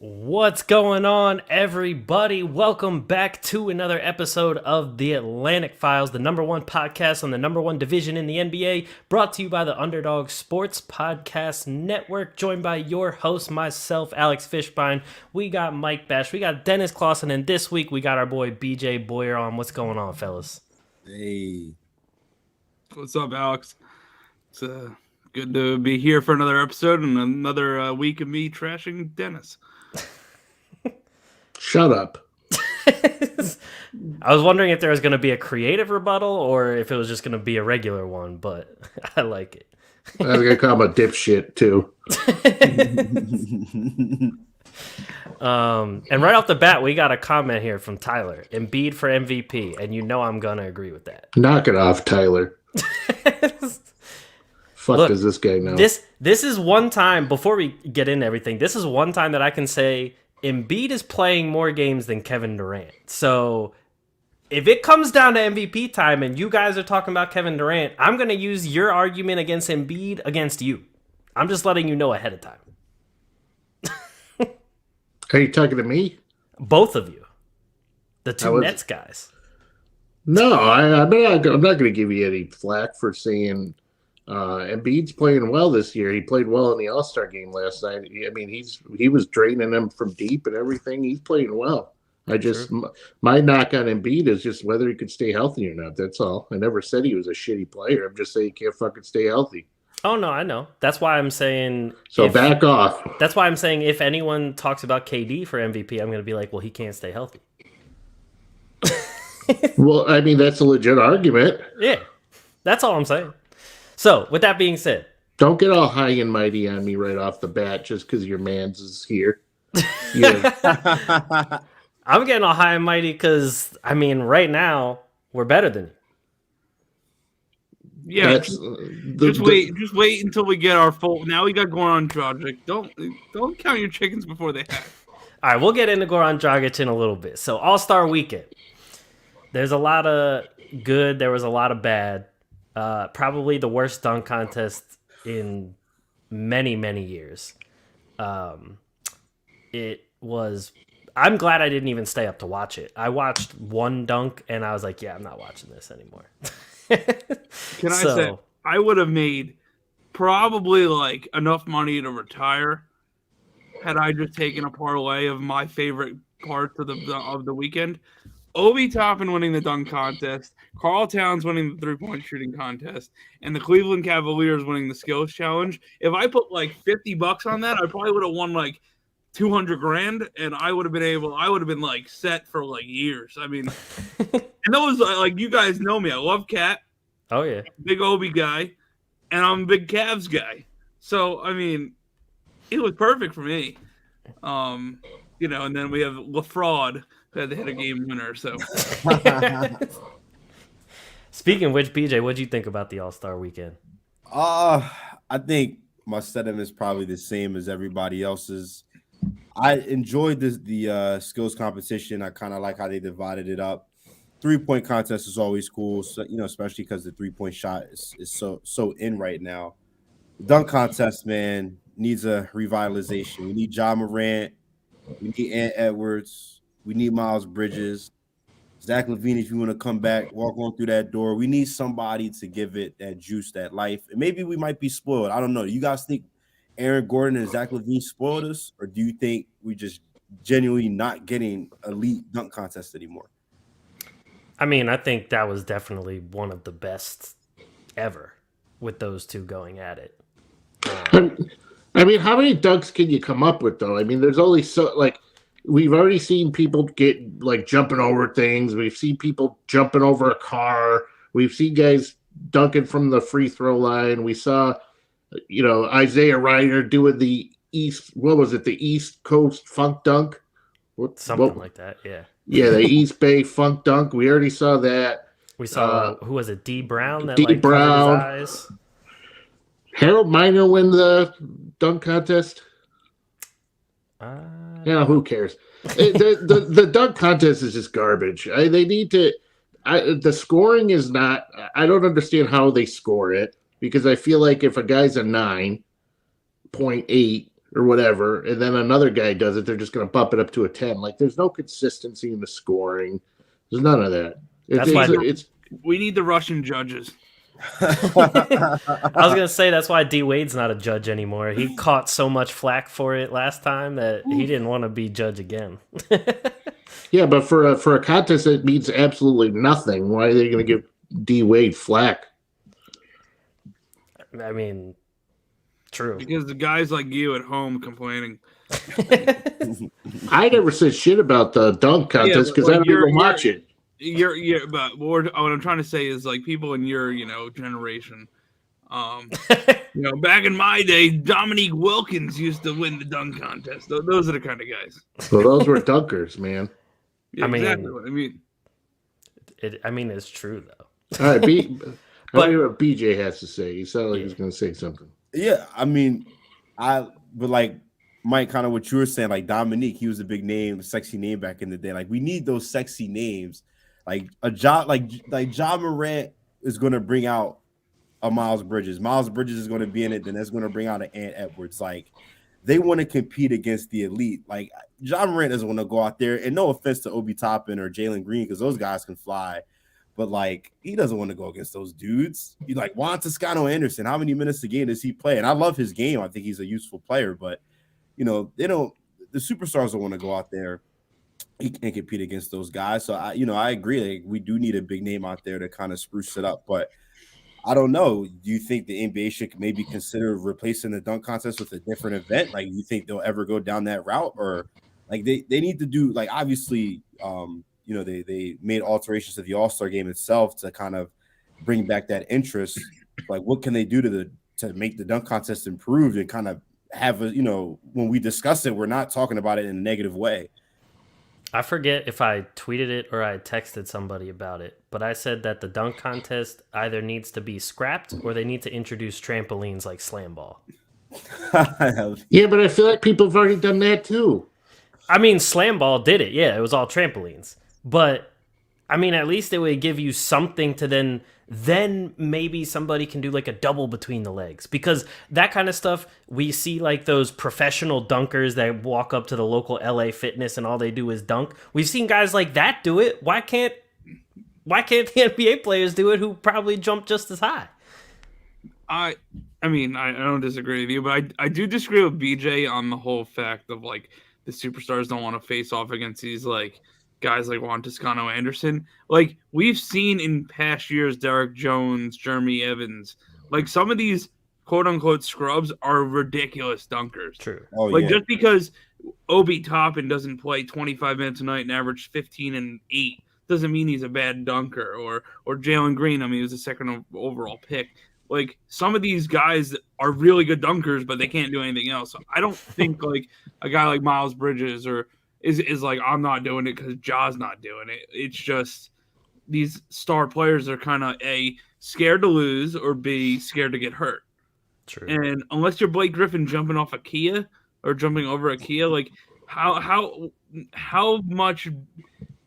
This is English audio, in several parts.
What's going on, everybody? Welcome back to another episode of The Atlantic Files, the number one podcast on the number one division in the NBA, brought to you by the Underdog Sports Podcast Network, joined by your host, myself, Alex Fishbein. We got Mike Bash, we got Dennis Clausen, and this week we got our boy BJ Boyer on. What's going on, fellas? Hey. What's up, Alex? It's good to be here for another episode and another week of me trashing Dennis. Shut up. I was wondering if there was going to be a creative rebuttal or if it was just going to be a regular one, but I like it. I was going to call him a dipshit, too. And right off the bat, we got a comment here from Tyler. Embiid for MVP, and you know I'm going to agree with that. Knock it off, Tyler. Fuck Look, does this guy know? This is one time, before we get into everything, this is one time that I can say Embiid is playing more games than Kevin Durant. So if it comes down to MVP time and you guys are talking about Kevin Durant, I'm going to use your argument against Embiid against you. I'm just letting you know ahead of time. Are you talking to me? Both of you. The two was- Nets guys. No, I'm not going to give you any flack for saying Embiid's playing well this year. He played well in the All-Star game last night. I mean, he was draining them from deep and everything. He's playing well. My knock on Embiid is just whether he could stay healthy or not. That's all. I never said he was a shitty player. I'm just saying he can't fucking stay healthy. Oh, no, I know. That's why I'm saying... So back off. That's why I'm saying if anyone talks about KD for MVP, I'm going to be like, well, he can't stay healthy. Well, I mean, that's a legit argument. Yeah, that's all I'm saying. So, with that being said... Don't get all high and mighty on me right off the bat just because your man's is here. Yeah. I'm getting all high and mighty because, I mean, right now, we're better than you. Yeah, just wait until we get our full. Now we got Goran Dragic. Don't count your chickens before they hatch. All right, we'll get into Goran Dragic in a little bit. So, All-Star Weekend. There's a lot of good. There was a lot of bad. Probably the worst dunk contest in many, many years. It was... I'm glad I didn't even stay up to watch it. I watched one dunk, and I was like, yeah, I'm not watching this anymore. Can I say, I would have made probably like enough money to retire had I just taken a parlay of my favorite parts of the weekend. Obi Toppin winning the dunk contest, Karl Towns winning the three-point shooting contest, and the Cleveland Cavaliers winning the skills challenge. If I put like $50 on that, I probably would have won like $200,000, and I would have been like set for like years. I mean, and those, like, you guys know me. I love Cat. Oh yeah, big Obi guy, and I'm a big Cavs guy. So I mean, it was perfect for me. And then we have LaFraud who had to hit a game winner. So speaking of which, BJ, what'd you think about the All-Star Weekend? I think my sentiment is probably the same as everybody else's. I enjoyed the skills competition. I kind of like how they divided it up. 3-point contest is always cool, so, especially because the 3-point shot is so in right now. The dunk contest, man, needs a revitalization. We need Ja Morant. We need Ant Edwards. We need Miles Bridges. Zach LaVine, if you want to come back, walk on through that door. We need somebody to give it that juice, that life. And maybe we might be spoiled. I don't know. You guys think Aaron Gordon and Zach LaVine spoiled us, or do you think we just genuinely not getting elite dunk contests anymore? I mean, I think that was definitely one of the best ever with those two going at it. I mean, how many dunks can you come up with, though? I mean, there's only we've already seen people get, like, jumping over things. We've seen people jumping over a car. We've seen guys dunking from the free throw line. We saw, Isaiah Ryder doing the East Coast funk dunk? Something like that, yeah. Yeah, the East Bay funk dunk. We already saw that. We saw, who was it, D. Brown? That, D. Brown. covered his eyes? Harold Miner win the dunk contest? Who cares? The dunk contest is just garbage. They need to... the scoring is not... I don't understand how they score it, because I feel like if a guy's a 9.8 or whatever, and then another guy does it, they're just going to bump it up to a 10. Like, there's no consistency in the scoring. There's none of that. We need the Russian judges. I was gonna say that's why D Wade's not a judge anymore. He caught so much flack for it last time that he didn't want to be judge again. Yeah, but for a contest that means absolutely nothing, why are they going to give D Wade flack? I mean, true. Because the guys like you at home complaining. I never said shit about the dunk contest because I don't even watch it. But what I'm trying to say is, like, people in your generation, back in my day, Dominique Wilkins used to win the dunk contest. Those are the kind of guys. Well, those were dunkers, man. Yeah, exactly what I mean. It's true though. All right, but what BJ has to say. He sounded like he was going to say something. Yeah, I mean, but like Mike, kind of what you were saying, like Dominique, he was a big name, sexy name back in the day. Like, we need those sexy names. Like Ja Morant is going to bring out a Miles Bridges. Miles Bridges is going to be in it, then that's going to bring out an Ant Edwards. Like, they want to compete against the elite. Like, Ja Morant doesn't want to go out there, and no offense to Obi Toppin or Jalen Green, because those guys can fly, but like, he doesn't want to go against those dudes. You like Juan Toscano Anderson. How many minutes a game does he play? And I love his game. I think he's a useful player, but they don't. The superstars don't want to go out there and compete against those guys. So I agree. Like, we do need a big name out there to kind of spruce it up. But I don't know. Do you think the NBA should maybe consider replacing the dunk contest with a different event? Like, you think they'll ever go down that route, or like they need to do, like, obviously, they made alterations to the All-Star game itself to kind of bring back that interest. Like, what can they do to make the dunk contest improved and kind of have when we discuss it, we're not talking about it in a negative way. I forget if I tweeted it or I texted somebody about it, but I said that the dunk contest either needs to be scrapped or they need to introduce trampolines like slam ball. Yeah, but I feel like people have already done that too. I mean, slam ball did it. Yeah, it was all trampolines. But I mean, at least it would give you something to then maybe somebody can do like a double between the legs, because that kind of stuff, we see like those professional dunkers that walk up to the local LA Fitness and all they do is dunk. We've seen guys like that do it. Why can't the NBA players do it who probably jump just as high? I mean, I don't disagree with you, but I do disagree with BJ on the whole fact of, like, the superstars don't want to face off against these, like, guys like Juan Toscano Anderson. Like, we've seen in past years, Derek Jones, Jeremy Evans, like, some of these quote-unquote scrubs are ridiculous dunkers. True. Oh, like, just because Obi Toppin doesn't play 25 minutes a night and average 15 and 8 doesn't mean he's a bad dunker. Or Jalen Green, I mean, he was the second overall pick. Like, some of these guys are really good dunkers, but they can't do anything else. So I don't think, like, a guy like Miles Bridges is like, I'm not doing it because Ja's not doing it. It's just these star players are kind of A, scared to lose, or B, scared to get hurt. True. And unless you're Blake Griffin jumping off a Kia or jumping over a Kia, like, how much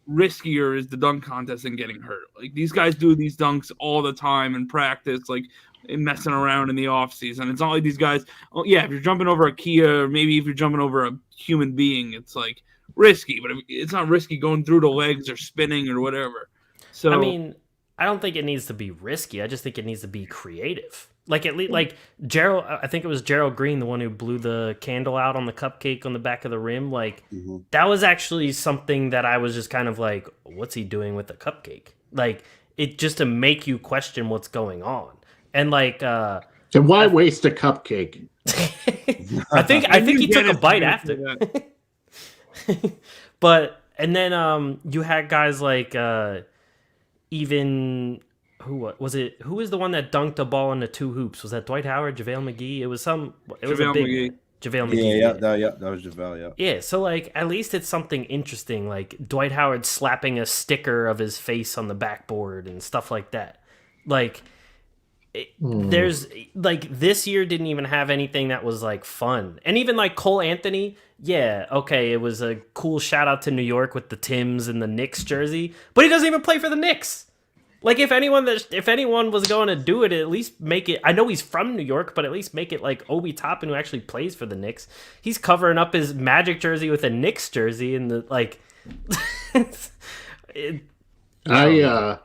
riskier is the dunk contest than getting hurt? Like, these guys do these dunks all the time in practice, like, and messing around in the off season. It's not like these guys, if you're jumping over a Kia, or maybe if you're jumping over a human being, it's like risky, but it's not risky going through the legs or spinning or whatever. So I mean, I don't think it needs to be risky. I just think it needs to be creative. Like, at least, like, Gerald, I think it was Gerald Green, the one who blew the candle out on the cupcake on the back of the rim. Like, that was actually something that I was just kind of like, what's he doing with the cupcake? Like, it just to make you question what's going on. And like, so why waste a cupcake? I think he took a bite after. But, and then you had guys like even who was the one that dunked a ball into two hoops? Was that Dwight Howard, JaVale McGee? It was JaVale McGee. JaVale McGee. That was JaVale, yeah. Yeah, so like at least it's something interesting, like Dwight Howard slapping a sticker of his face on the backboard and stuff like that. Like there's like this year didn't even have anything that was like fun. And even like Cole Anthony, yeah, okay, it was a cool shout out to New York with the Timbs and the Knicks jersey, but he doesn't even play for the Knicks. Like if anyone was going to do it, at least make it. I know he's from New York, but at least make it like Obi Toppin, who actually plays for the Knicks. He's covering up his Magic jersey with a Knicks jersey, and the like. I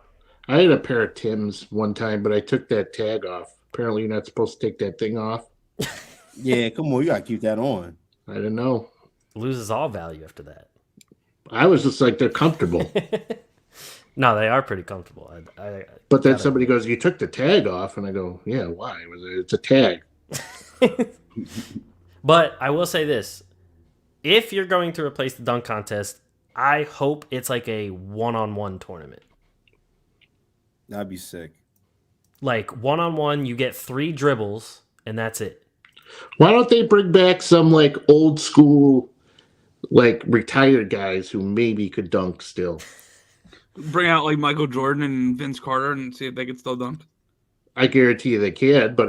had a pair of Tims one time, but I took that tag off. Apparently, you're not supposed to take that thing off. Yeah, come on, you gotta keep that on. I didn't know. Loses all value after that. I was just like, they're comfortable. No, they are pretty comfortable. But then somebody goes, "You took the tag off," and I go, "Yeah, why? It's a tag." But I will say this: if you're going to replace the dunk contest, I hope it's like a one-on-one tournament. That'd be sick. Like one-on-one, you get 3 dribbles, and that's it. Why don't they bring back some like old school, like retired guys who maybe could dunk still? Bring out like Michael Jordan and Vince Carter and see if they could still dunk. I guarantee you they can, but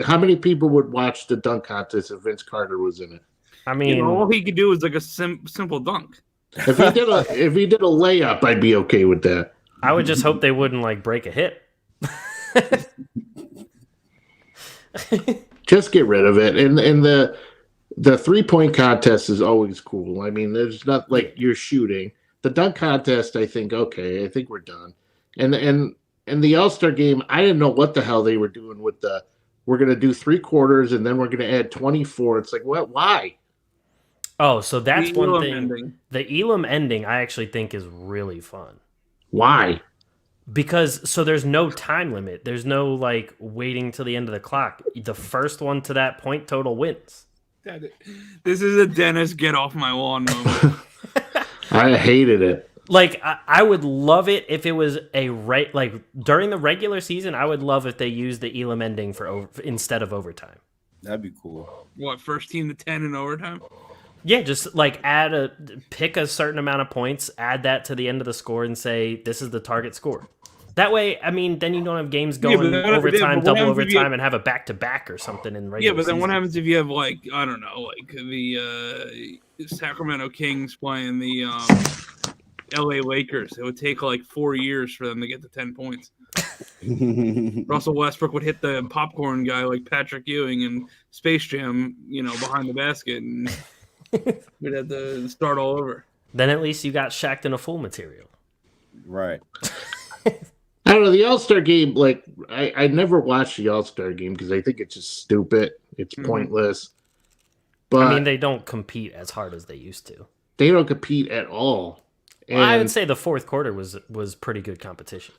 how many people would watch the dunk contest if Vince Carter was in it? I mean, all he could do is like a simple dunk. If he did a layup, I'd be okay with that. I would just hope they wouldn't like break a hip. Just get rid of it. And the 3-point contest is always cool. I mean, there's not like you're shooting. The dunk contest, I think, okay, I think we're done. And the All-Star game, I didn't know what the hell they were doing with we're going to do 3 quarters and then we're going to add 24. It's like, what? Why? Oh, so that's The one Elam thing. ending. The Elam ending, I actually think is really fun. Why? Because there's no time limit. There's no like waiting till the end of the clock. The first one to that point total wins. This is a Dennis get off my lawn moment. I hated it. Like I would love it if it was like during the regular season. I would love if they used the Elam ending instead of overtime. That'd be cool. What, first team to 10 in overtime? Yeah, just like pick a certain amount of points, add that to the end of the score, and say this is the target score. That way, I mean, then you don't have games going overtime, double overtime, and have a back-to-back or something in regular Yeah, but then season. what happens if you have, like, I don't know, like the Sacramento Kings playing the LA Lakers? It would take, like, 4 years for them to get to 10 points. Russell Westbrook would hit the popcorn guy like Patrick Ewing in Space Jam, behind the basket, and we'd have to start all over. Then at least you got Shaqtin' a Fool material. Right. I don't know, the All-Star game, like, I never watched the All-Star game because I think it's just stupid. It's pointless. But I mean, they don't compete as hard as they used to. They don't compete at all. Well, I would say the fourth quarter was pretty good competition.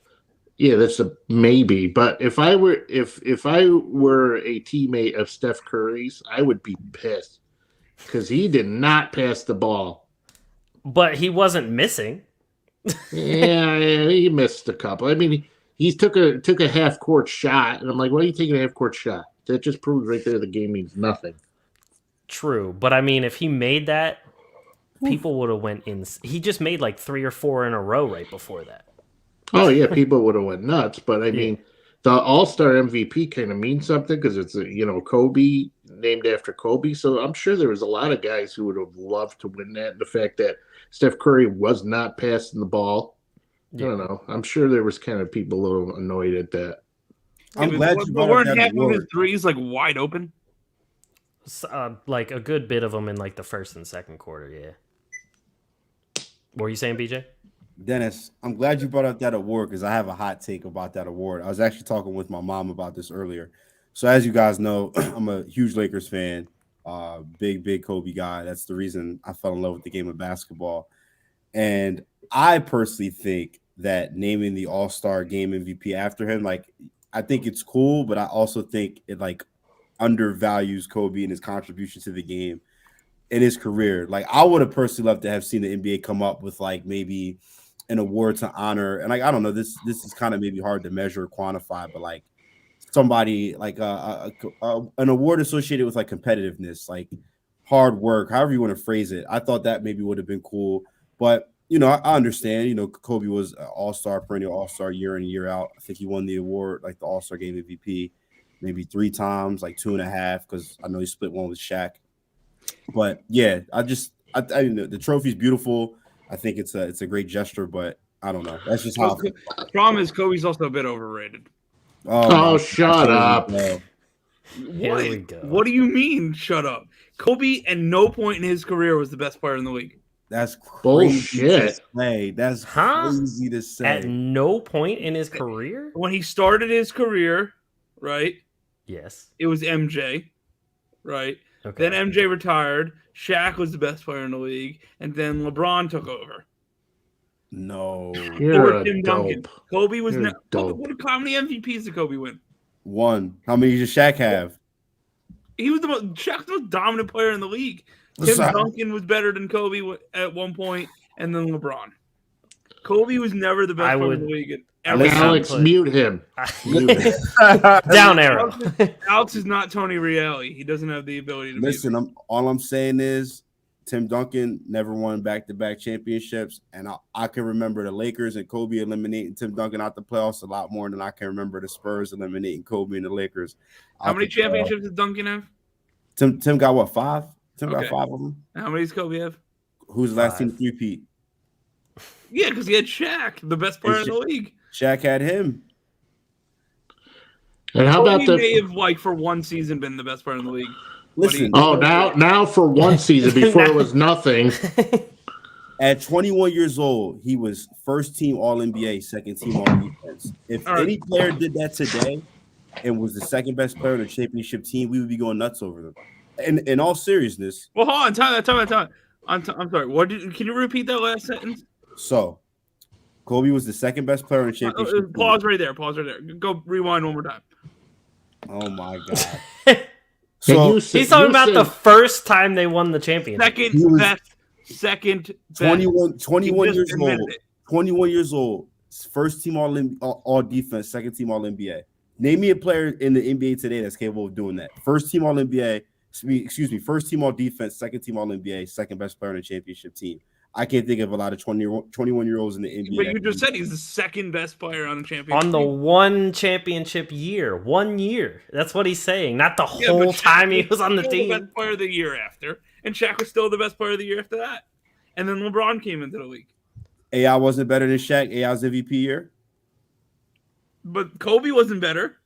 Yeah, that's a maybe. But if I were a teammate of Steph Curry's, I would be pissed because he did not pass the ball. But he wasn't missing. Yeah, he missed a couple. I mean, he took a half court shot, and I'm like, why are you taking a half court shot? That just proves right there the game means nothing. True, but I mean, if he made that, people would have went in. He just made like 3 or 4 in a row right before that. Oh yeah, people would have went nuts. But I mean, the All-Star MVP kind of means something because it's Kobe, named after Kobe. So I'm sure there was a lot of guys who would have loved to win that. And the fact that Steph Curry was not passing the ball, I don't know. I'm sure there was kind of people a little annoyed at that. I'm glad you brought weren't up half that of his award. threes like wide open. Like a good bit of them in like the first and second quarter. Yeah. What were you saying, BJ? Dennis, I'm glad you brought up that award because I have a hot take about that award. I was actually talking with my mom about this earlier. So as you guys know, I'm a huge Lakers fan, big Kobe guy. That's the reason I fell in love with the game of basketball. And I personally think that naming the All-Star Game MVP after him, like, I think it's cool, but I also think it like undervalues Kobe and his contribution to the game in his career. Like, I would have personally loved to have seen the NBA come up with like maybe an award to honor, and like, I don't know, this is kind of maybe hard to measure or quantify, but like somebody like an award associated with like competitiveness, like hard work, however you want to phrase it. I thought that maybe would have been cool, but I understand. Kobe was an all-star, perennial all-star year in and year out. I think he won the award, like the All-Star Game MVP, maybe 3 times, like 2.5, because I know he split one with Shaq. But yeah, I the trophy's beautiful. I think it's a great gesture, but I don't know. That's just how. Problem is, Kobe's also a bit overrated. Oh, shut up! Here we go. What do you mean? Shut up. Kobe, at no point in his career, was the best player in the league. That's crazy bullshit. To say. That's crazy to say. At no point in his career? When he started his career, right? Yes. It was MJ, right? Okay. Then MJ retired. Shaq was the best player in the league, and then LeBron took over. No. You're Tim a Duncan. dope. Kobe was You're dope. how many MVPs did Kobe win? 1. How many does Shaq have? He was Shaq's the most dominant player in the league. Tim Duncan was better than Kobe at one point, and then LeBron. Kobe was never the best player in the league. Alex, mute him. Down arrow. Alex is not Tony Reali. He doesn't have the ability to listen. All I'm saying is Tim Duncan never won back-to-back championships, and I can remember the Lakers and Kobe eliminating Tim Duncan out the playoffs a lot more than I can remember the Spurs eliminating Kobe and the Lakers. How many championships did Duncan have? Tim got what, 5? Tim got 5 of them. How many does Kobe have? Who's the last team to three-peat? Yeah, because he had Shaq, the best player in the league. Shaq had him. And how about Kobe may have, for one season, been the best player in the league. Listen. Now for one season before it was nothing. At 21 years old, he was first team All-NBA, second team All-Defense. If any player did that today and was the second best player on the championship team, we would be going nuts over them. And in all seriousness. Well, hold on. Time. I'm sorry. Can you repeat that last sentence? So, Kobe was the second best player on the championship. Pause right there. Go rewind one more time. Oh my God. So he's talking about the first time they won the championship. Second 21 years old. 21 years old. First team all defense, second team all NBA. Name me a player in the NBA today that's capable of doing that. First team all NBA, first team all defense, second team all NBA, second best player on the championship team. I can't think of a lot of 21-year-olds in the NBA. But you just said he's the second best player on the championship on the team. One championship year. 1 year. That's what he's saying. Not the whole time he was on the team. The best player of the year after, and Shaq was still the best player of the year after that. And then LeBron came into the league. AI wasn't better than Shaq. AI's MVP year. But Kobe wasn't better.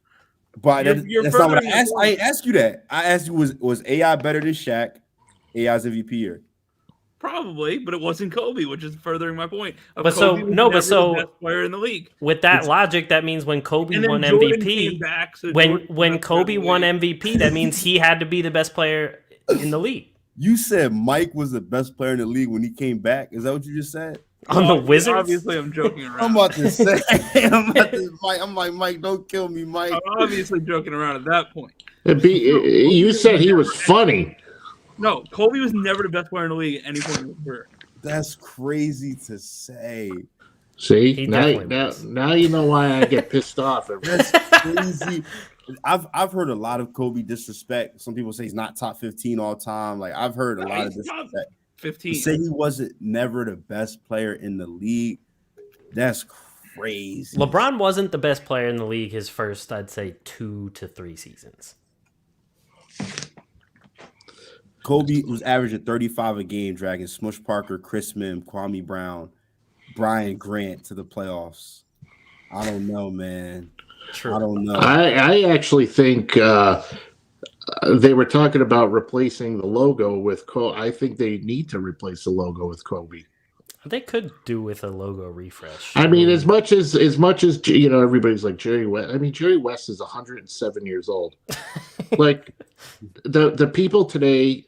But that's not what I asked. I ain't asked you that. I asked you was AI better than Shaq? AI's MVP year. Probably, but it wasn't Kobe, which is furthering my point. But the best player in the league. With that logic, that means when Kobe won MVP, when Kobe won MVP, that means he had to be the best player in the league. You said Mike was the best player in the league when he came back. Is that what you just said? On the Wizards? Obviously, I'm joking around. I'm about to say, I'm like, Mike, don't kill me, Mike. I'm obviously joking around at that point. You said he was funny. No, Kobe was never the best player in the league at any point in his career. That's crazy to say. See, now you know why I get pissed off. That's crazy. I've heard a lot of Kobe disrespect. Some people say he's not top 15 all time. Like I've heard a lot of disrespect. 15. To say he wasn't never the best player in the league. That's crazy. LeBron wasn't the best player in the league his first, I'd say, 2 to 3 seasons. Kobe was averaging 35 a game, dragging Smush Parker, Chris Mim, Kwame Brown, Brian Grant to the playoffs. I don't know, man. True. I don't know. I actually think they were talking about replacing the logo with Kobe. I think they need to replace the logo with Kobe. They could do with a logo refresh. I mean, as much as everybody's like Jerry West. I mean, Jerry West is 107 years old. Like the people today,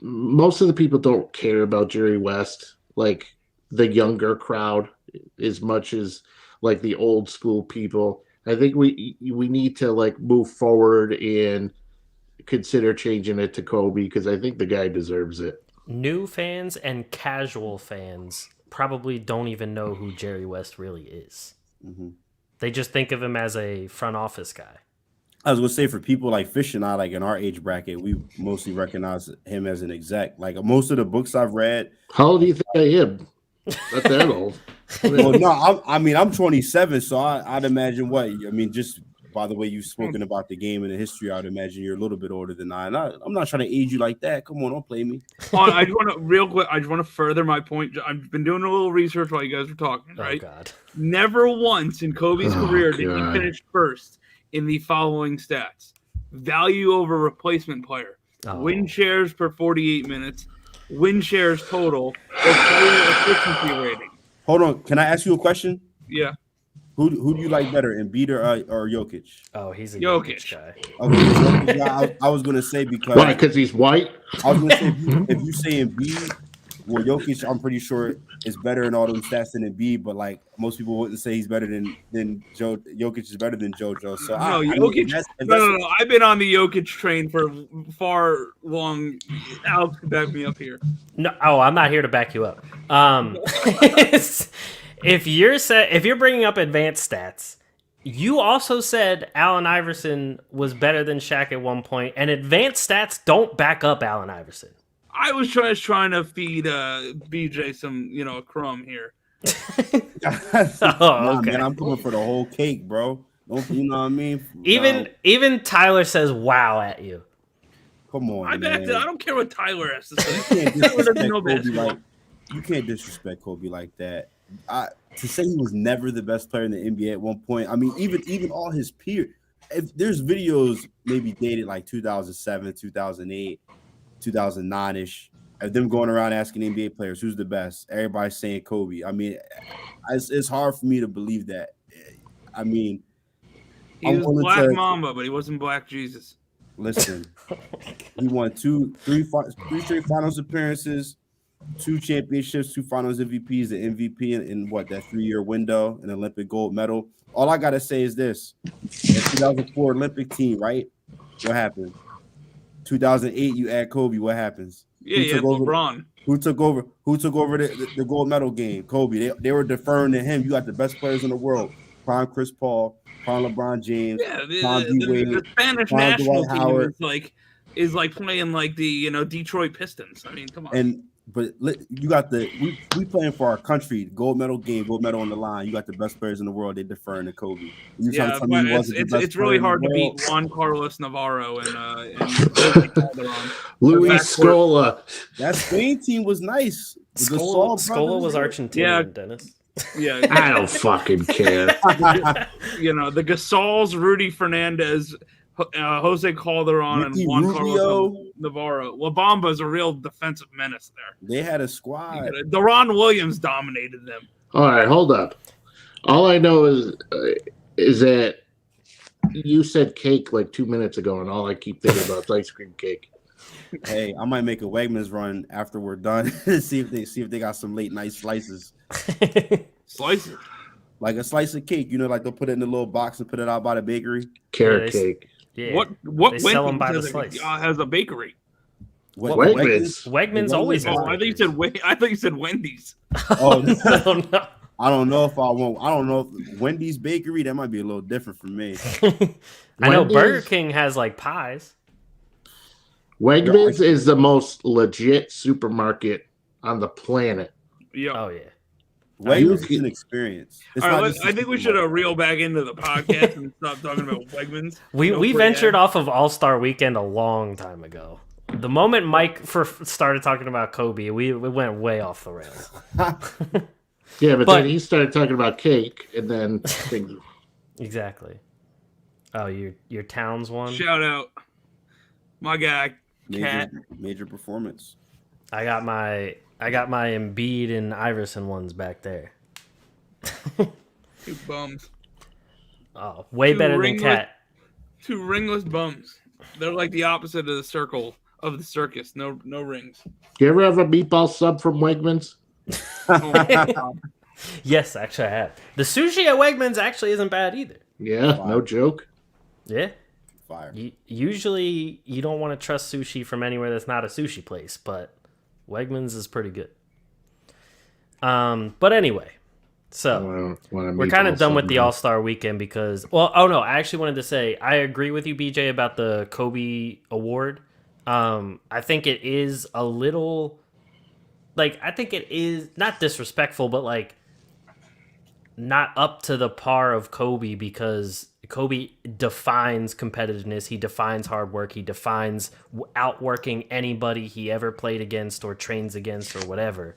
most of the people don't care about Jerry West. Like the younger crowd, as much as like the old school people. I think we need to like move forward and consider changing it to Kobe because I think the guy deserves it. New fans and casual fans probably don't even know who Jerry West really is. Mm-hmm. They just think of him as a front office guy. I was going to say for people like Fish and I, like in our age bracket, we mostly recognize him as an exec. Like most of the books I've read. How old do you think I am? Not that old. Well, no, I'm 27, so I'd imagine just by the way you've spoken about the game and the history, I would imagine you're a little bit older than I. And I'm not trying to age you like that. Come on, don't play me. I just want to real quick. I just want to further my point. I've been doing a little research while you guys were talking. Right? Oh God. Never once in Kobe's career did he finish first in the following stats: value over replacement player, win shares per 48 minutes, win shares total, or player efficiency rating. Hold on, can I ask you a question? Yeah. Who do you like better, Embiid or Jokic? Oh, he's a Jokic guy. Okay, I was gonna say because why? Because he's white. I was gonna say if you say Embiid, well, Jokic, I'm pretty sure is better in all those stats than Embiid, but like most people wouldn't say he's better than Joe. Jokic is better than JoJo. So Jokic. No. I've been on the Jokic train for far long. Alex can back me up here. No, I'm not here to back you up. If you're bringing up advanced stats, you also said Allen Iverson was better than Shaq at one point, and advanced stats don't back up Allen Iverson. I was trying to feed BJ some, a crumb here. Okay. Man, I'm coming for the whole cake, bro. You know what I mean? Even Tyler says "wow" at you. Come on, I don't care what Tyler has to say. You can't disrespect Kobe like that. To say he was never the best player in the NBA at one point. I mean, even all his peers. If there's videos maybe dated like 2007, 2008, 2009-ish, of them going around asking NBA players who's the best. Everybody's saying Kobe. I mean, it's hard for me to believe that. I mean, he was Black Mamba, but he wasn't Black Jesus. Listen, he won three straight finals appearances, 2 championships, 2 finals MVPs, the MVP in what, that 3-year window, an Olympic gold medal. All I gotta say is this: the 2004 Olympic team, right? What happened? 2008, you add Kobe. What happens? Yeah, LeBron. Who took over the gold medal game? Kobe. They were deferring to him. You got the best players in the world: prime Chris Paul, prime LeBron James, the Spanish national team is like playing like the Detroit Pistons. I mean, come on. But you got we playing for our country, gold medal game, gold medal on the line. You got the best players in the world. They deferring to Kobe. It's really hard to beat Juan Carlos Navarro and Luis Scola. That Spain team was nice. Scola was Argentinian, Dennis. Yeah, I don't fucking care. The Gasols, Rudy Fernandez, Jose Calderon, and Juan Carlos Navarro. La Bamba's a real defensive menace there. They had a squad. Deron Williams dominated them. All right, hold up. All I know is that you said cake like 2 minutes ago, and all I keep thinking about is ice cream cake. Hey, I might make a Wegmans run after we're done and see if they got some late night slices. Slices? Like a slice of cake, like they'll put it in the little box and put it out by the bakery. Carrot cake. Yeah. What they sell them by the slice. Has a bakery? Wegmans always has. I thought you said Wendy's. Oh, I don't know. I don't know if I won't. I don't know if Wendy's bakery, that might be a little different for me. I know Burger King has like pies. Wegmans is the most legit supermarket on the planet. Yeah. Oh yeah. Wegmans is an experience. All right, I think we should reel back into the podcast and stop talking about Wegmans. We ventured off of All-Star Weekend a long time ago. The moment Mike started talking about Kobe, we went way off the rails. Yeah, but then he started talking about cake, and then things. Exactly. Oh, your Towns one. Shout out, my guy, Cat. Major performance. I got my Embiid and Iverson ones back there. 2 bums. Oh, way better than Cat. 2 ringless bums. They're like the opposite of the circle of the circus. No rings. Do you ever have a meatball sub from Wegmans? Yes, actually I have. The sushi at Wegmans actually isn't bad either. Yeah, no joke. Yeah. Fire. Usually you don't want to trust sushi from anywhere that's not a sushi place, but Wegmans is pretty good. But anyway, so we're kind of done with the All-Star Weekend because, I actually wanted to say I agree with you, BJ, about the Kobe Award. I think it is a little, I think it is not disrespectful, but not up to the par of Kobe because Kobe defines competitiveness. He defines hard work. He defines outworking anybody he ever played against or trains against or whatever.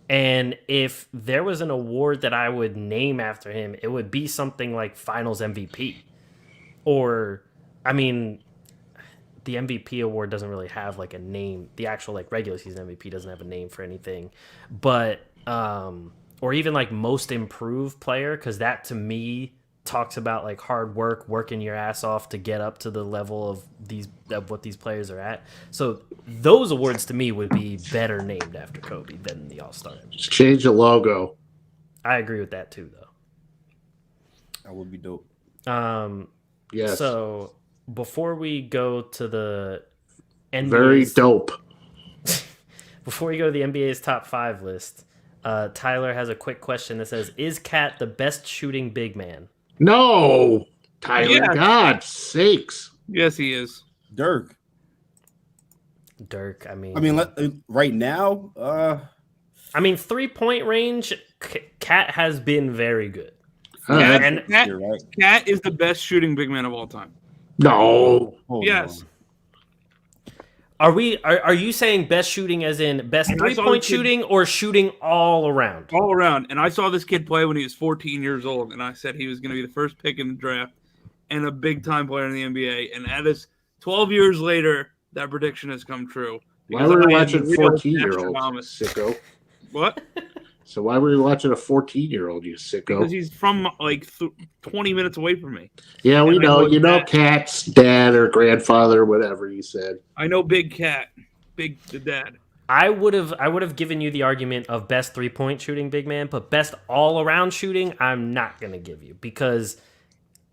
And if there was an award that I would name after him, it would be something like Finals MVP. Or, I mean, the MVP award doesn't really have like a name. The actual like regular season MVP doesn't have a name for anything. But, or even like most improved player, because that to me talks about like hard work, working your ass off to get up to the level of what these players are at. So those awards to me would be better named after Kobe than the All-Star. Just change the logo. I agree with that too, though. That would be dope. Yes. So before we go to the NBA's, very dope. Before we go to the NBA's top 5 list, Tyler has a quick question that says, "Is Cat the best shooting big man?" No, Tyler. Yeah. God sakes. Yes, he is. Dirk. I mean, right now, 3-point range, Cat has been very good. Cat is the best shooting big man of all time. No. Yes. Are you saying best shooting as in best 3-point shooting or shooting all around? All around. And I saw this kid play when he was 14 years old, and I said he was going to be the first pick in the draft and a big-time player in the NBA. And that is 12 years later, that prediction has come true. Why were you watching 14-year-olds, sicko? What? So why were you watching a 14-year-old, you sicko? Because he's from like 20 minutes away from me. Yeah, we know. You know Cat's dad or grandfather, whatever you said. I know Big Cat, the dad. I would have given you the argument of best 3-point shooting big man, but best all around shooting, I'm not gonna give you because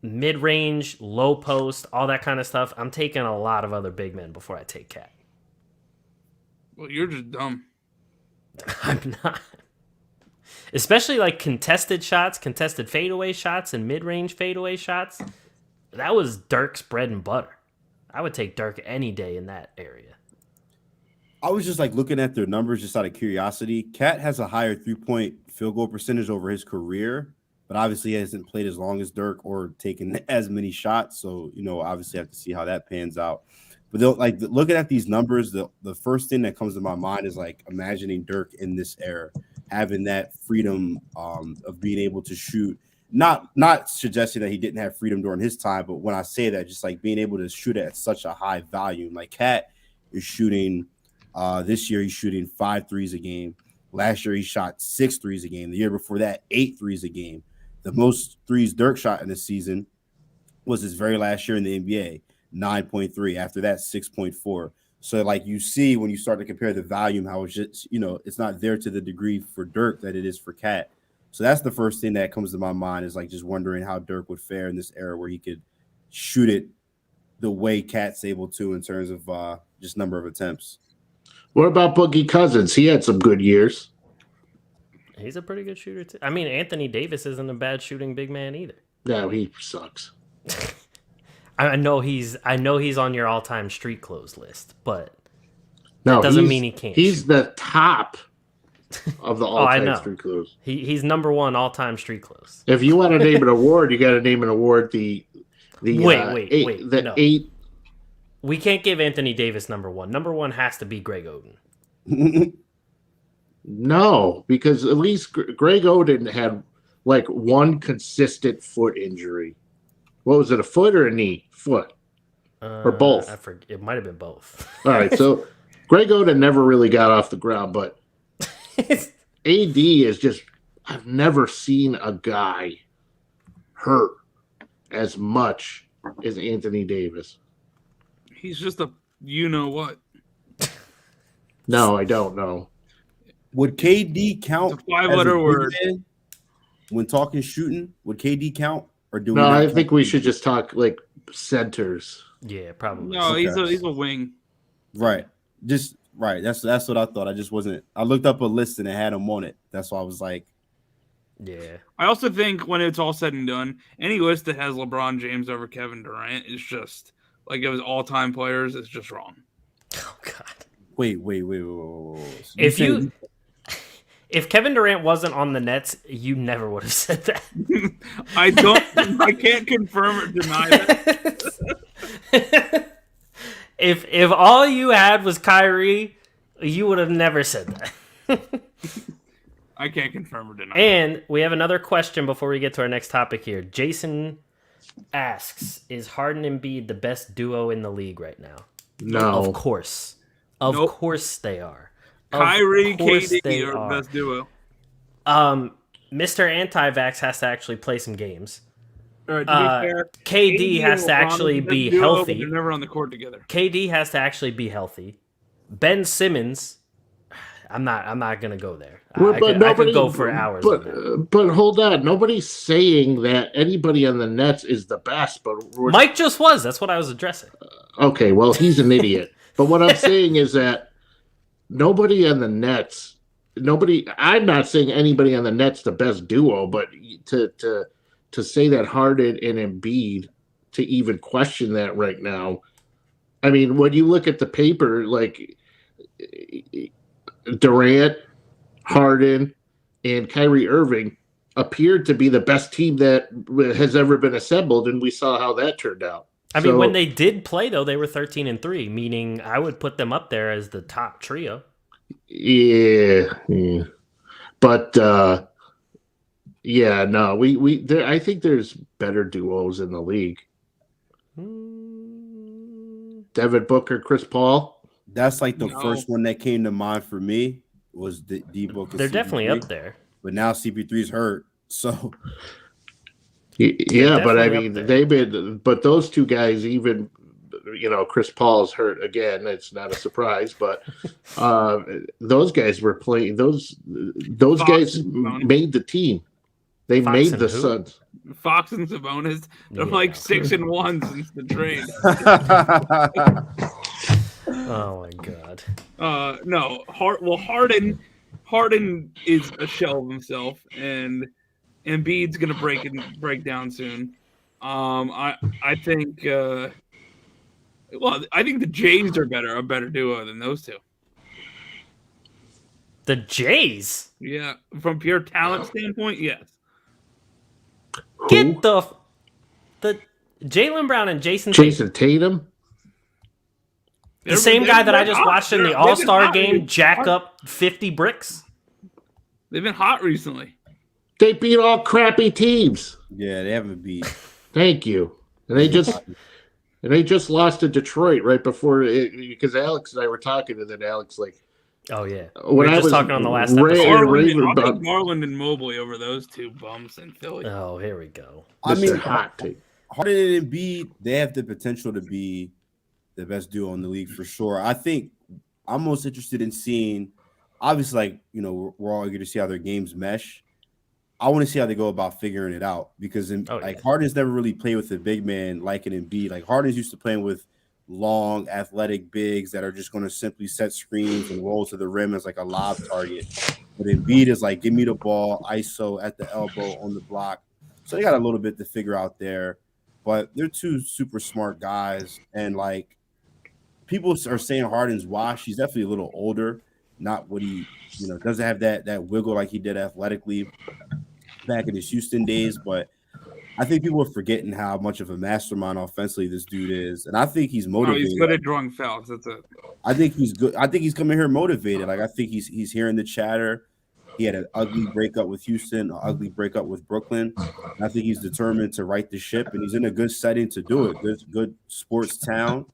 mid range, low post, all that kind of stuff. I'm taking a lot of other big men before I take Cat. Well, you're just dumb. I'm not. Especially like contested shots, contested fadeaway shots, and mid-range fadeaway shots. That was Dirk's bread and butter. I would take Dirk any day in that area. I was just like looking at their numbers just out of curiosity. Cat has a higher 3-point field goal percentage over his career, but obviously he hasn't played as long as Dirk or taken as many shots. So, obviously have to see how that pans out. But like looking at these numbers, the first thing that comes to my mind is like imagining Dirk in this era, having that freedom of being able to shoot. Not suggesting that he didn't have freedom during his time, but when I say that, just like being able to shoot at such a high volume. Like Cat is shooting this year, he's shooting 5 threes a game. Last year he shot 6 threes a game. The year before that, 8 threes a game. The most threes Dirk shot in the season was his very last year in the NBA. 9.3. After that, 6.4. So, like you see when you start to compare the volume, how it's just, it's not there to the degree for Dirk that it is for Cat. So that's the first thing that comes to my mind is like just wondering how Dirk would fare in this era where he could shoot it the way Cat's able to in terms of just number of attempts. What about Boogie Cousins? He had some good years. He's a pretty good shooter too. I mean, Anthony Davis isn't a bad shooting big man either. No, he sucks. I know he's on your all-time street clothes list, but no, that doesn't mean he can't. He's the top of the all-time street clothes. He's number 1 all-time street clothes. If you want to name an award, you got to name an award. Wait. No. 8. We can't give Anthony Davis number 1. Number 1 has to be Greg Oden. No, because at least Greg Oden had like one consistent foot injury. What was it, a foot or a knee? Foot. Or both? I forget. It might have been both. All right, so Greg Oden never really got off the ground, but AD is just, I've never seen a guy hurt as much as Anthony Davis. He's just a you-know-what. No, I don't know. Would KD count? It's a 5-letter word. When talking shooting, would KD count? Or do no, I think we should just talk like centers. Yeah, probably. No, he's a wing. Right. Just right. That's what I thought. I just wasn't. I looked up a list and it had him on it. That's why I was like, yeah. I also think when it's all said and done, any list that has LeBron James over Kevin Durant is just like it was all-time players. It's just wrong. Oh God. Wait. If Kevin Durant wasn't on the Nets, you never would have said that. I can't confirm or deny that. If all you had was Kyrie, you would have never said that. I can't confirm or deny. And we have another question before we get to our next topic here. Jason asks, is Harden and Embiid the best duo in the league right now? No. Of course. Of Nope. course they are. Kyrie, KD are the best duo. Mr. Anti-Vax has to actually play some games. All right, to be fair, KD has and to LeBron actually are the be best duo, but healthy. They're never on the court together. KD has to actually be healthy. Ben Simmons, I'm not gonna go there. I could go for hours. But hold on, nobody's saying that anybody on the Nets is the best. But Mike just was. That's what I was addressing. Okay, well, he's an idiot. But what I'm saying is that nobody on the Nets, I'm not saying anybody on the Nets the best duo, but to say that Harden and Embiid, to even question that right now, I mean, when you look at the paper, like Durant, Harden, and Kyrie Irving appeared to be the best team that has ever been assembled, and we saw how that turned out. I mean, when they did play, though, they were 13-3, meaning I would put them up there as the top trio. Yeah. But I think there's better duos in the league. Devin Booker, Chris Paul. That's like the first one that came to mind for me was D Booker. They're definitely up there. But now CP3's hurt, so. Yeah, but I mean, but those two guys, even, Chris Paul's hurt again. It's not a surprise, but those guys were playing. Those guys made the team. They made the Suns. Fox and Sabonis, they're like 6-1 since the trade. Oh my god. No, Harden is a shell of himself, and Embiid's gonna break down soon. I think the Jays are a better duo than those two. The Jays? Yeah, from pure talent standpoint, yes. Get the Jaylen Brown and Jason Tatum. The same guy that I just watched in the All-Star game jack up 50 bricks? They've been hot recently. They beat all crappy teams. Yeah, they haven't beat. Thank you. And they just lost to Detroit right before because Alex and I were talking, and then Alex oh yeah, when I was talking on the last episode. Garland and Mobley over those two bums in Philly. Oh, here we go. I mean, hot take. Harden and Embiid, they have the potential to be the best duo in the league for sure. I think I'm most interested in seeing, obviously, we're all eager to see how their games mesh. I want to see how they go about figuring it out because Harden's never really played with a big man like an Embiid. Like Harden's used to playing with long, athletic bigs that are just going to simply set screens and roll to the rim as like a lob target. But Embiid is like, give me the ball, ISO at the elbow on the block. So they got a little bit to figure out there. But they're two super smart guys. And like people are saying Harden's washed. He's definitely a little older. Not what he, doesn't have that wiggle like he did athletically back in his Houston days. But I think people are forgetting how much of a mastermind offensively this dude is. And I think he's motivated. He's good at drawing fouls. That's it. I think he's good. I think he's coming here motivated. Like I think he's hearing the chatter. He had an ugly breakup with Houston, an ugly breakup with Brooklyn. And I think he's determined to right the ship, and he's in a good setting to do it. Good sports town,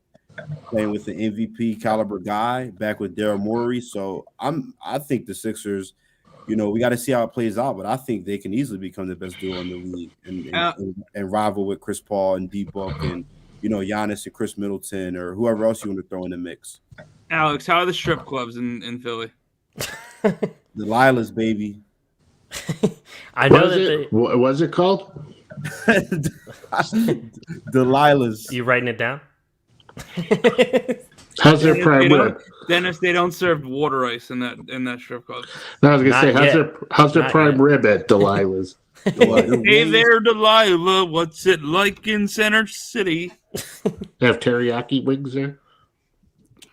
playing with the MVP caliber guy, back with Daryl Morey. So I think the Sixers, we got to see how it plays out, but I think they can easily become the best duo in the league and rival with Chris Paul and D-Book and, Giannis and Chris Middleton or whoever else you want to throw in the mix. Alex, how are the strip clubs in Philly? Delilah's, baby. I know that what was it called? Delilah's. You writing it down? How's their prime rib? Dennis, they don't serve water ice in that strip club. No, I was gonna say, how's their prime rib at Delilah's? Hey there, Delilah. What's it like in Center City? They have teriyaki wings there.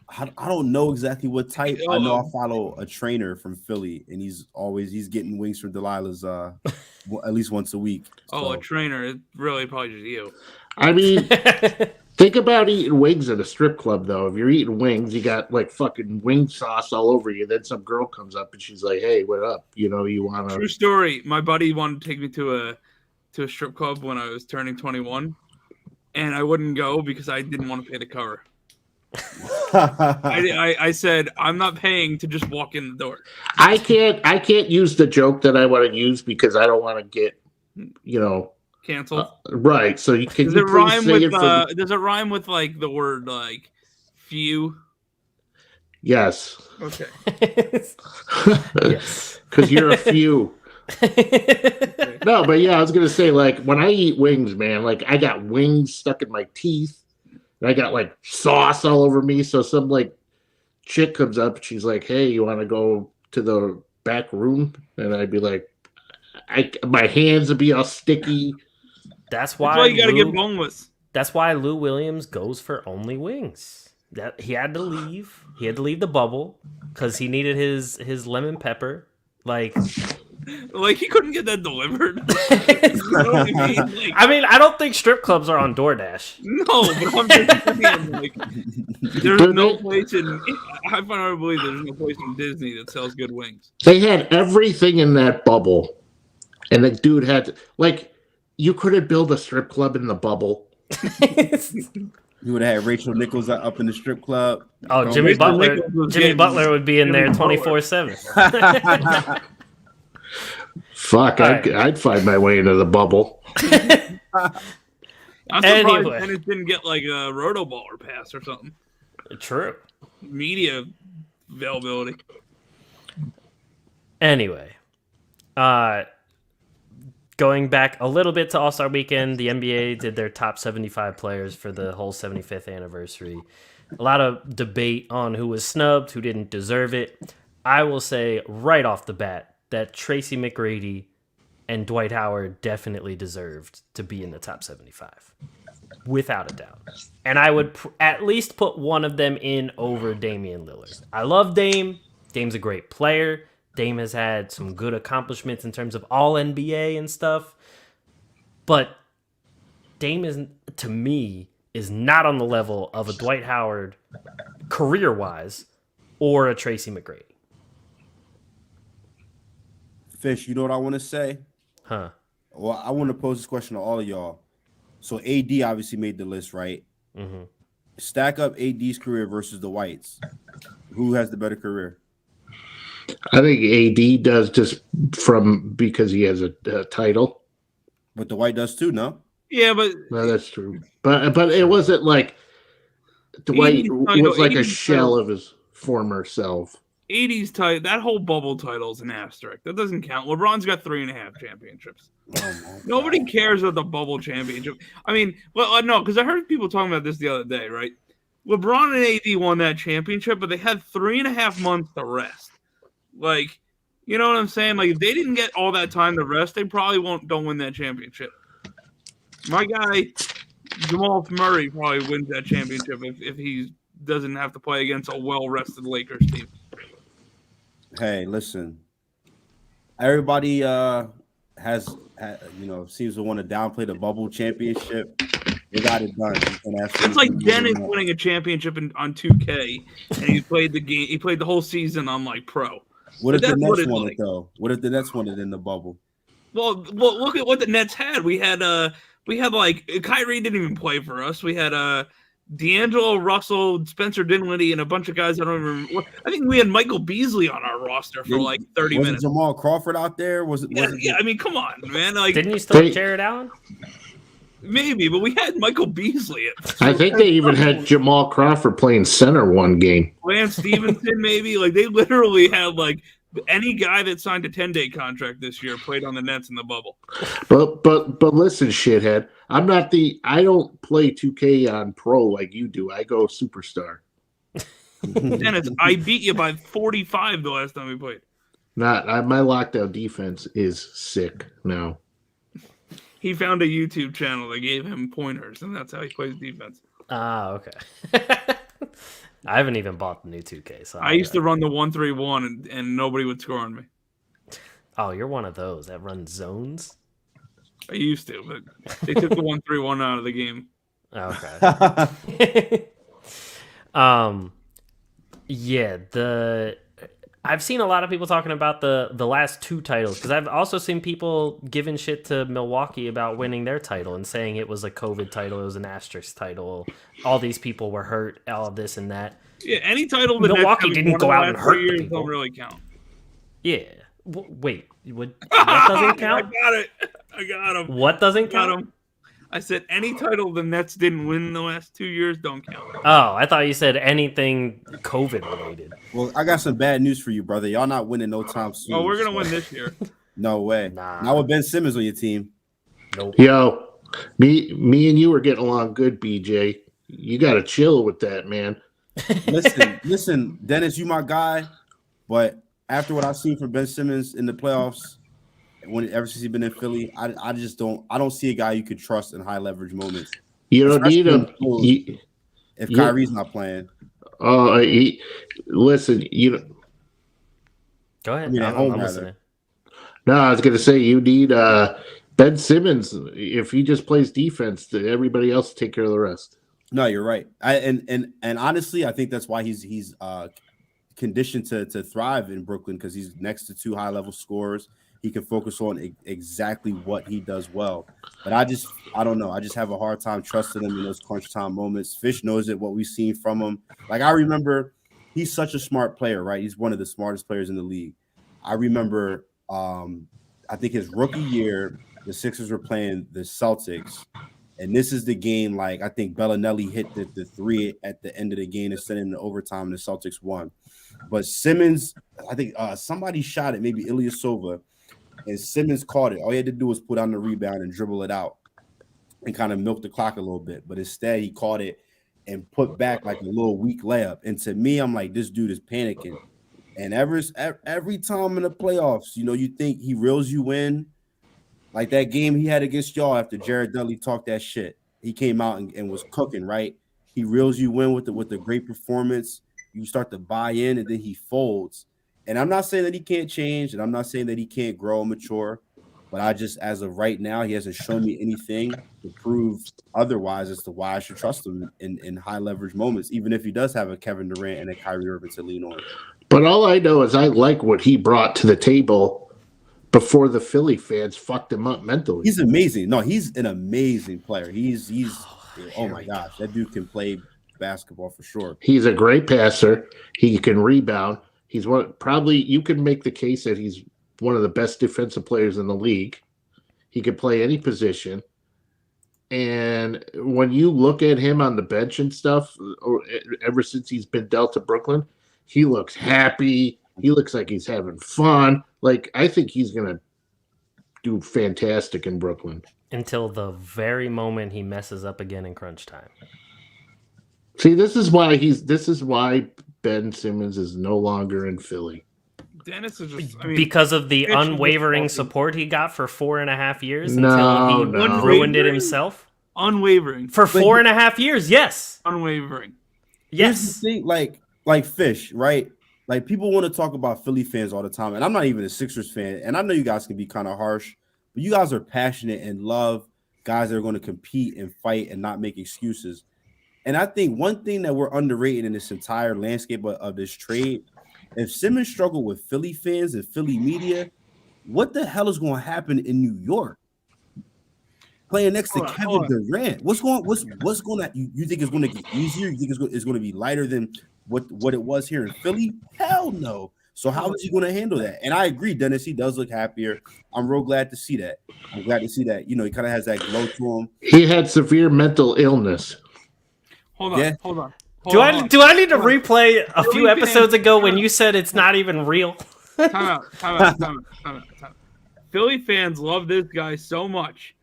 I don't know exactly what type. Oh. I know I follow a trainer from Philly, and he's getting wings from Delilah's at least once a week. Oh, a trainer. It's really probably just you. I mean, think about eating wings at a strip club, though. If you're eating wings, you got like fucking wing sauce all over you. Then some girl comes up and she's like, "Hey, what up? You know, you want to?" True story. My buddy wanted to take me to a strip club when I was turning 21, and I wouldn't go because I didn't want to pay the cover. I said I'm not paying to just walk in the door. I can't use the joke that I want to use because I don't want to get, Canceled. Right. So you can. Does it rhyme with? Does it rhyme with like the word like few? Yes. Okay. Yes. Because you're a few. No, but yeah, I was gonna say, like, when I eat wings, man, like I got wings stuck in my teeth, and I got like sauce all over me. So some like chick comes up and she's like, "Hey, you want to go to the back room?" And I'd be like, my hands would be all sticky. That's why you gotta get boneless. That's why Lou Williams goes for only wings. That he had to leave. He had to leave the bubble because he needed his lemon pepper. Like he couldn't get that delivered. I mean, I don't think strip clubs are on DoorDash. No, but I'm just saying, like, there's no place in. I find hard to believe there's no place in Disney that sells good wings. They had everything in that bubble, and the dude had to, like, you couldn't build a strip club in the bubble. You would have had Rachel Nichols up in the strip club. Oh, Jimmy Butler would be in there 24/7. Fuck, I'd find my way into the bubble. I'm surprised Dennis didn't get like a roto-baller pass or something. True. Media availability. Anyway, going back a little bit to All-Star Weekend, the NBA did their top 75 players for the whole 75th anniversary. A lot of debate on who was snubbed, who didn't deserve it. I will say right off the bat that Tracy McGrady and Dwight Howard definitely deserved to be in the top 75, without a doubt. And I would at least put one of them in over Damian Lillard. I love Dame. Dame's a great player. Dame has had some good accomplishments in terms of all NBA and stuff. But Dame is, to me, is not on the level of a Dwight Howard career-wise or a Tracy McGrady. Fish, you know what I want to say? Huh. Well, I want to pose this question to all of y'all. So AD obviously made the list, right? Mm-hmm. Stack up AD's career versus the Whites. Who has the better career? I think AD does just because he has a title. But the White does too, no? Yeah, but no, that's true. But it wasn't like Dwight was like a shell of his former self. 80s title, that whole bubble title is an asterisk. That doesn't count. LeBron's got 3.5 championships. Nobody cares about the bubble championship. I mean, well, no, because I heard people talking about this the other day, right? LeBron and AD won that championship, but they had 3.5 months to rest. Like, you know what I'm saying? Like, if they didn't get all that time to rest, they probably don't win that championship. My guy, Jamal Murray, probably wins that championship if he doesn't have to play against a well-rested Lakers team. Hey, listen. Everybody seems to want to downplay the bubble championship. They got it done. It's like Dennis winning a championship on 2K, and he played the game. He played the whole season on like Pro. What if the Nets won it though? What if the Nets won it in the bubble? Well, look at what the Nets had. We had like Kyrie didn't even play for us. We had D'Angelo Russell, Spencer Dinwiddie, and a bunch of guys I don't even remember. I think we had Michael Beasley on our roster for like 30 minutes. Was Jamal Crawford out there? Was it? Yeah, I mean, come on, man. Like, didn't you still have Jared Allen? Maybe, but we had Michael Beasley. I think they even had Jamal Crawford playing center one game. Lance Stevenson, maybe. Like, they literally had like any guy that signed a 10-day contract this year played on the Nets in the bubble. But listen, shithead. I don't play 2K on Pro like you do. I go Superstar. Dennis, I beat you by 45 the last time we played. My lockdown defense is sick now. He found a YouTube channel that gave him pointers, and that's how he plays defense. Ah, okay. I haven't even bought the new 2K. So I used to run the 1-3-1 and nobody would score on me. Oh, you're one of those that runs zones? I used to, but they took the 1-3-1 out of the game. Okay. Yeah, I've seen a lot of people talking about the last two titles because I've also seen people giving shit to Milwaukee about winning their title and saying it was a COVID title, it was an asterisk title, all these people were hurt, all this and that. Yeah, any title that Milwaukee didn't go out and hurt the people. Don't really count. Yeah. Wait, what doesn't count? I got him. What doesn't count? I said any title the Nets didn't win in the last 2 years don't count. Oh, I thought you said anything COVID related. Well, I got some bad news for you, brother. Y'all not winning no time soon. Oh, we're gonna win this year. No way. Nah. Not with Ben Simmons on your team. Nope. Yo, me and you are getting along good, BJ. You got to chill with that, man. Listen, Dennis, you my guy, but after what I've seen from Ben Simmons in the playoffs, ever since he's been in Philly, I don't see a guy you could trust in high leverage moments. You don't need him if Kyrie's not playing. Listen, Go ahead. I mean, at home, listening. No, I was gonna say you need Ben Simmons. If he just plays defense, everybody else take care of the rest. No, you're right. And honestly, I think that's why he's conditioned to thrive in Brooklyn because he's next to two high level scorers. He can focus on exactly what he does well. But I don't know. I just have a hard time trusting him in those crunch time moments. Fish knows it, what we've seen from him. Like, I remember he's such a smart player, right? He's one of the smartest players in the league. I remember, I think his rookie year, the Sixers were playing the Celtics. And this is the game, like, I think Bellinelli hit the three at the end of the game and sent him to overtime, and the Celtics won. But Simmons, I think somebody shot it, maybe Ilyasova, and Simmons caught it. All he had to do was put on the rebound and dribble it out and kind of milk the clock a little bit. But instead, he caught it and put back like a little weak layup. And to me, I'm like, this dude is panicking. And every time in the playoffs, you think he reels you in. Like that game he had against y'all after Jared Dudley talked that shit. He came out and was cooking, right? He reels you in with the great performance. You start to buy in, and then he folds. And I'm not saying that he can't change, and I'm not saying that he can't grow and mature, but I just, as of right now, he hasn't shown me anything to prove otherwise as to why I should trust him in high leverage moments, even if he does have a Kevin Durant and a Kyrie Irving to lean on. But all I know is I like what he brought to the table before the Philly fans fucked him up mentally. He's amazing. No, he's an amazing player. He's oh my gosh, that dude can play basketball for sure. He's a great passer. He can rebound. He's you can make the case that he's one of the best defensive players in the league. He can play any position. And when you look at him on the bench and stuff, or ever since he's been dealt to Brooklyn, he looks happy. He looks like he's having fun. Like, I think he's going to do fantastic in Brooklyn. Until the very moment he messes up again in crunch time. See, this is why Ben Simmons is no longer in Philly. Dennis is just because of the unwavering support he got for 4.5 years until he ruined it himself. Unwavering for 4.5 years. Yes, unwavering. Yes, here's the thing, like Fish, right? Like, people want to talk about Philly fans all the time, and I'm not even a Sixers fan. And I know you guys can be kind of harsh, but you guys are passionate and love guys that are going to compete and fight and not make excuses. And I think one thing that we're underrated in this entire landscape of this trade, if Simmons struggled with Philly fans and Philly media, what the hell is going to happen in New York? Playing next to Kevin Durant. What's going to you think it's going to get easier? You think it's going to be lighter than what it was here in Philly? Hell no. So how is he going to handle that? And I agree, Dennis, he does look happier. I'm real glad to see that. I'm glad to see that. He kind of has that glow to him. He had severe mental illness. Hold on. Do I need to replay a few episodes ago when you said it's not even real? Time out. Philly fans love this guy so much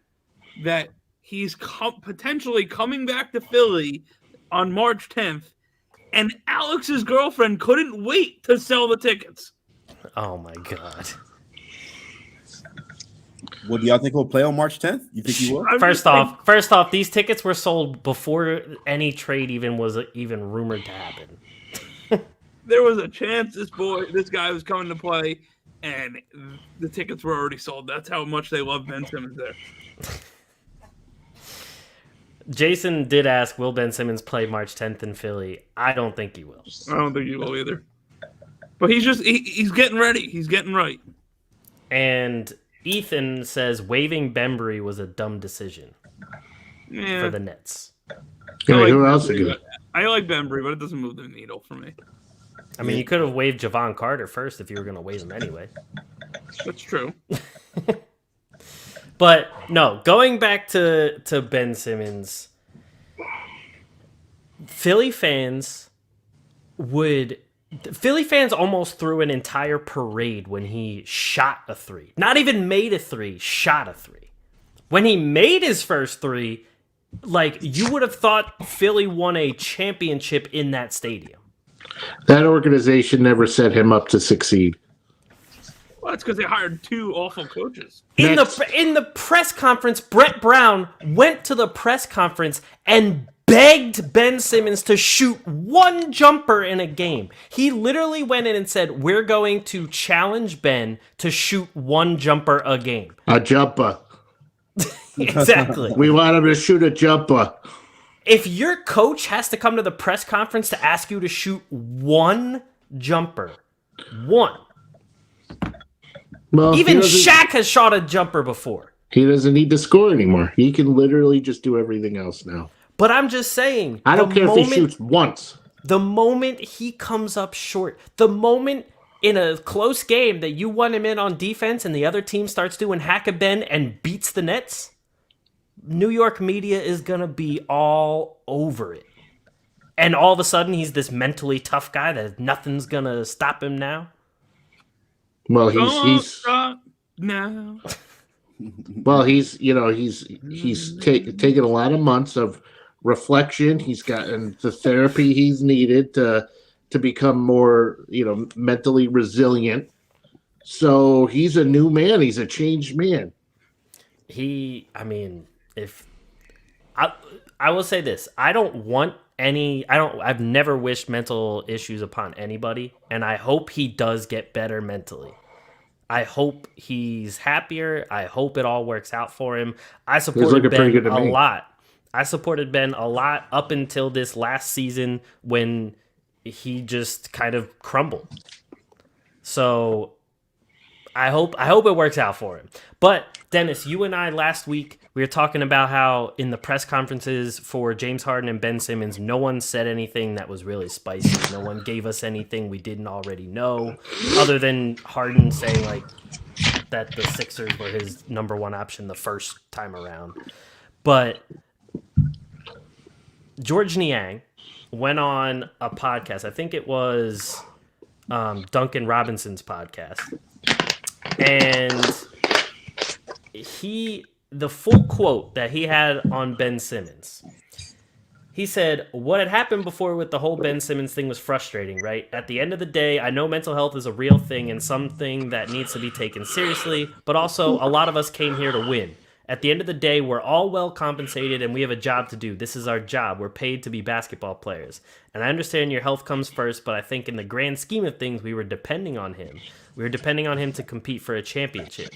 that he's potentially coming back to Philly on March 10th, and Alex's girlfriend couldn't wait to sell the tickets. Oh my god. Well, do y'all think he'll play on March 10th? You think he will? First off, these tickets were sold before any trade even was even rumored to happen. There was a chance this guy was coming to play, and the tickets were already sold. That's how much they love Ben Simmons there. Jason did ask, will Ben Simmons play March 10th in Philly? I don't think he will. I don't think he will either. But he's getting ready. He's getting right. And Ethan says waiving Bembry was a dumb decision for the Nets. Who else are good? I like Bembry, but it doesn't move the needle for me. I mean, you could have waived Javon Carter first if you were going to waive him anyway. That's true. But no, going back to Ben Simmons, Philly fans almost threw an entire parade when he shot a three. Not even made a three, shot a three. When he made his first three, like, you would have thought Philly won a championship in that stadium. That organization never set him up to succeed. Well, that's because they hired two awful coaches. In the press conference, Brett Brown went to the press conference and begged Ben Simmons to shoot one jumper in a game. He literally went in and said, we're going to challenge Ben to shoot one jumper a game. A jumper. Exactly. We want him to shoot a jumper. If your coach has to come to the press conference to ask you to shoot one jumper, one. Well, even Shaq has shot a jumper before. He doesn't need to score anymore. He can literally just do everything else now. But I'm just saying. I don't care if he shoots once. The moment he comes up short, the moment in a close game that you want him in on defense and the other team starts doing hack-a-ben and beats the Nets, New York media is going to be all over it. And all of a sudden, he's this mentally tough guy that nothing's going to stop him now. Well, he's now. Well, he's taken a lot of months of reflection. He's gotten the therapy he's needed to become more, mentally resilient. So he's a new man. He's a changed man. I will say this, I've never wished mental issues upon anybody, and I hope he does get better mentally. I hope he's happier. I hope it all works out for him. I supported Ben a lot. I supported Ben a lot up until this last season when he just kind of crumbled. So I hope it works out for him. But Dennis, you and I last week, we were talking about how in the press conferences for James Harden and Ben Simmons, no one said anything that was really spicy. No one gave us anything we didn't already know, other than Harden saying like that the Sixers were his number one option the first time around. But George Niang went on a podcast. I think it was Duncan Robinson's podcast. And the full quote that he had on Ben Simmons, he said, what had happened before with the whole Ben Simmons thing was frustrating, right? At the end of the day, I know mental health is a real thing and something that needs to be taken seriously, but also a lot of us came here to win. At the end of the day, we're all well compensated and we have a job to do. This is our job. We're paid to be basketball players. And I understand your health comes first, but I think in the grand scheme of things, we were depending on him. We were depending on him to compete for a championship.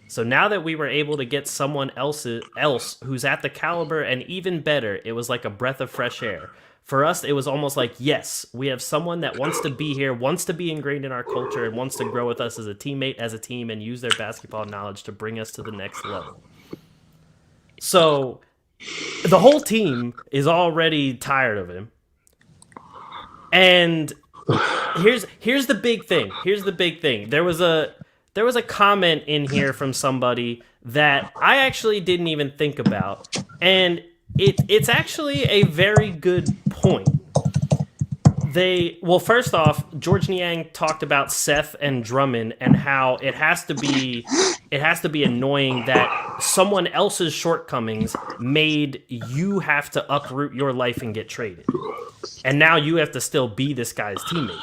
So now that we were able to get someone else who's at the caliber and even better, it was like a breath of fresh air. For us, it was almost like, yes, we have someone that wants to be here, wants to be ingrained in our culture, and wants to grow with us as a teammate, as a team, and use their basketball knowledge to bring us to the next level. So the whole team is already tired of him. And here's the big thing. There was a comment in here from somebody that I actually didn't even think about, and it's actually a very good point. First off, George Niang talked about Seth and Drummond and how it has to be annoying that someone else's shortcomings made you have to uproot your life and get traded. And now you have to still be this guy's teammate.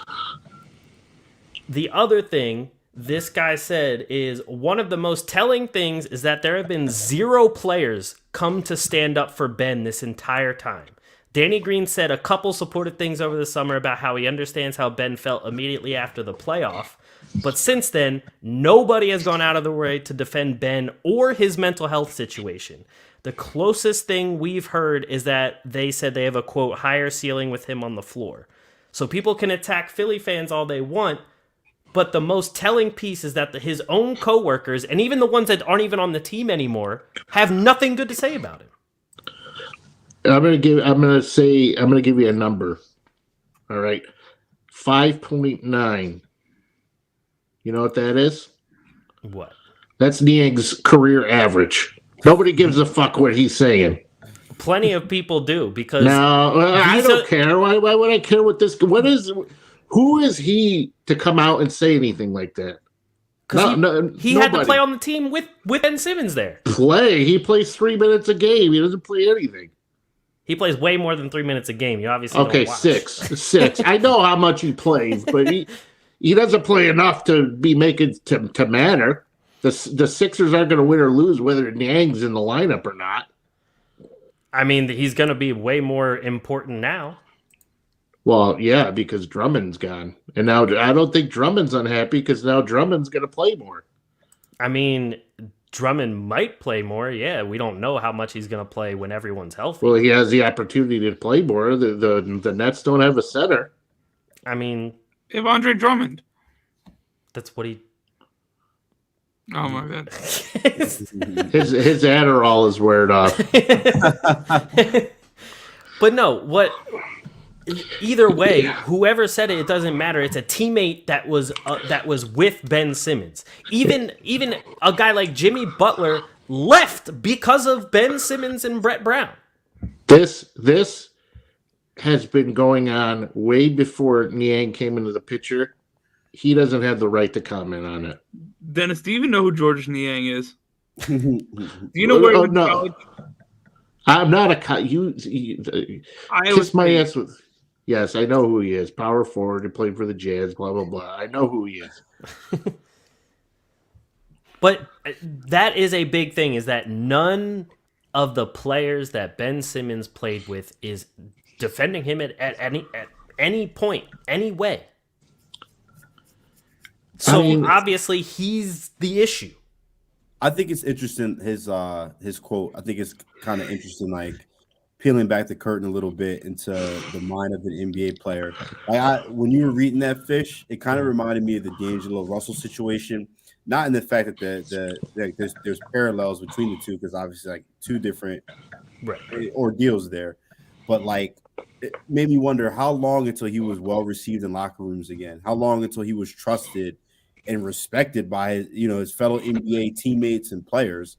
The other thing this guy said is one of the most telling things is that there have been 0 players come to stand up for Ben this entire time. Danny Green said a couple supported things over the summer about how he understands how Ben felt immediately after the playoff. But since then, nobody has gone out of their way to defend Ben or his mental health situation. The closest thing we've heard is that they said they have a, quote, higher ceiling with him on the floor. So people can attack Philly fans all they want, but the most telling piece is that his own coworkers, and even the ones that aren't even on the team anymore, have nothing good to say about him. I'm gonna give you a number. All right, 5.9. You know what that is? What? That's Niang's career average. Nobody gives a fuck what he's saying. Plenty of people do because no, I don't care. Why would I care what this? Who is he to come out and say anything like that? He had to play on the team with Ben Simmons there. He plays 3 minutes a game. He doesn't play anything. He plays way more than 3 minutes a game. You obviously don't watch. 6. I know how much he plays, but he doesn't play enough to be making to matter. The Sixers aren't going to win or lose whether Niang's in the lineup or not. I mean, he's going to be way more important now. Well, yeah, because Drummond's gone. And now I don't think Drummond's unhappy because now Drummond's going to play more. I mean, Drummond might play more. Yeah, we don't know how much he's going to play when everyone's healthy. Well, he has the opportunity to play more. The Nets don't have a center. I mean, they have Andre Drummond. That's what he... Oh, my God. His Adderall is wearing off. But no, either way, whoever said it doesn't matter. It's a teammate that was with Ben Simmons. Even a guy like Jimmy Butler left because of Ben Simmons and Brett Brown. This has been going on way before Niang came into the picture. He doesn't have the right to comment on it. Dennis, do you even know who George Niang is? Do you know where he went to college? I'm not a kiss my ass with. Yes, I know who he is. Power forward. He played for the Jazz. Blah blah blah. I know who he is. But that is a big thing. Is that none of the players that Ben Simmons played with is defending him at any point, any way. So obviously he's the issue. I think it's interesting his quote. I think it's kind of interesting, like peeling back the curtain a little bit into the mind of an NBA player. When you were reading that, Fish, it kind of reminded me of the D'Angelo Russell situation. Not in the fact that there's parallels between the two, because obviously like two different ordeals there, but like it made me wonder how long until he was well received in locker rooms again. How long until he was trusted and respected by his fellow NBA teammates and players.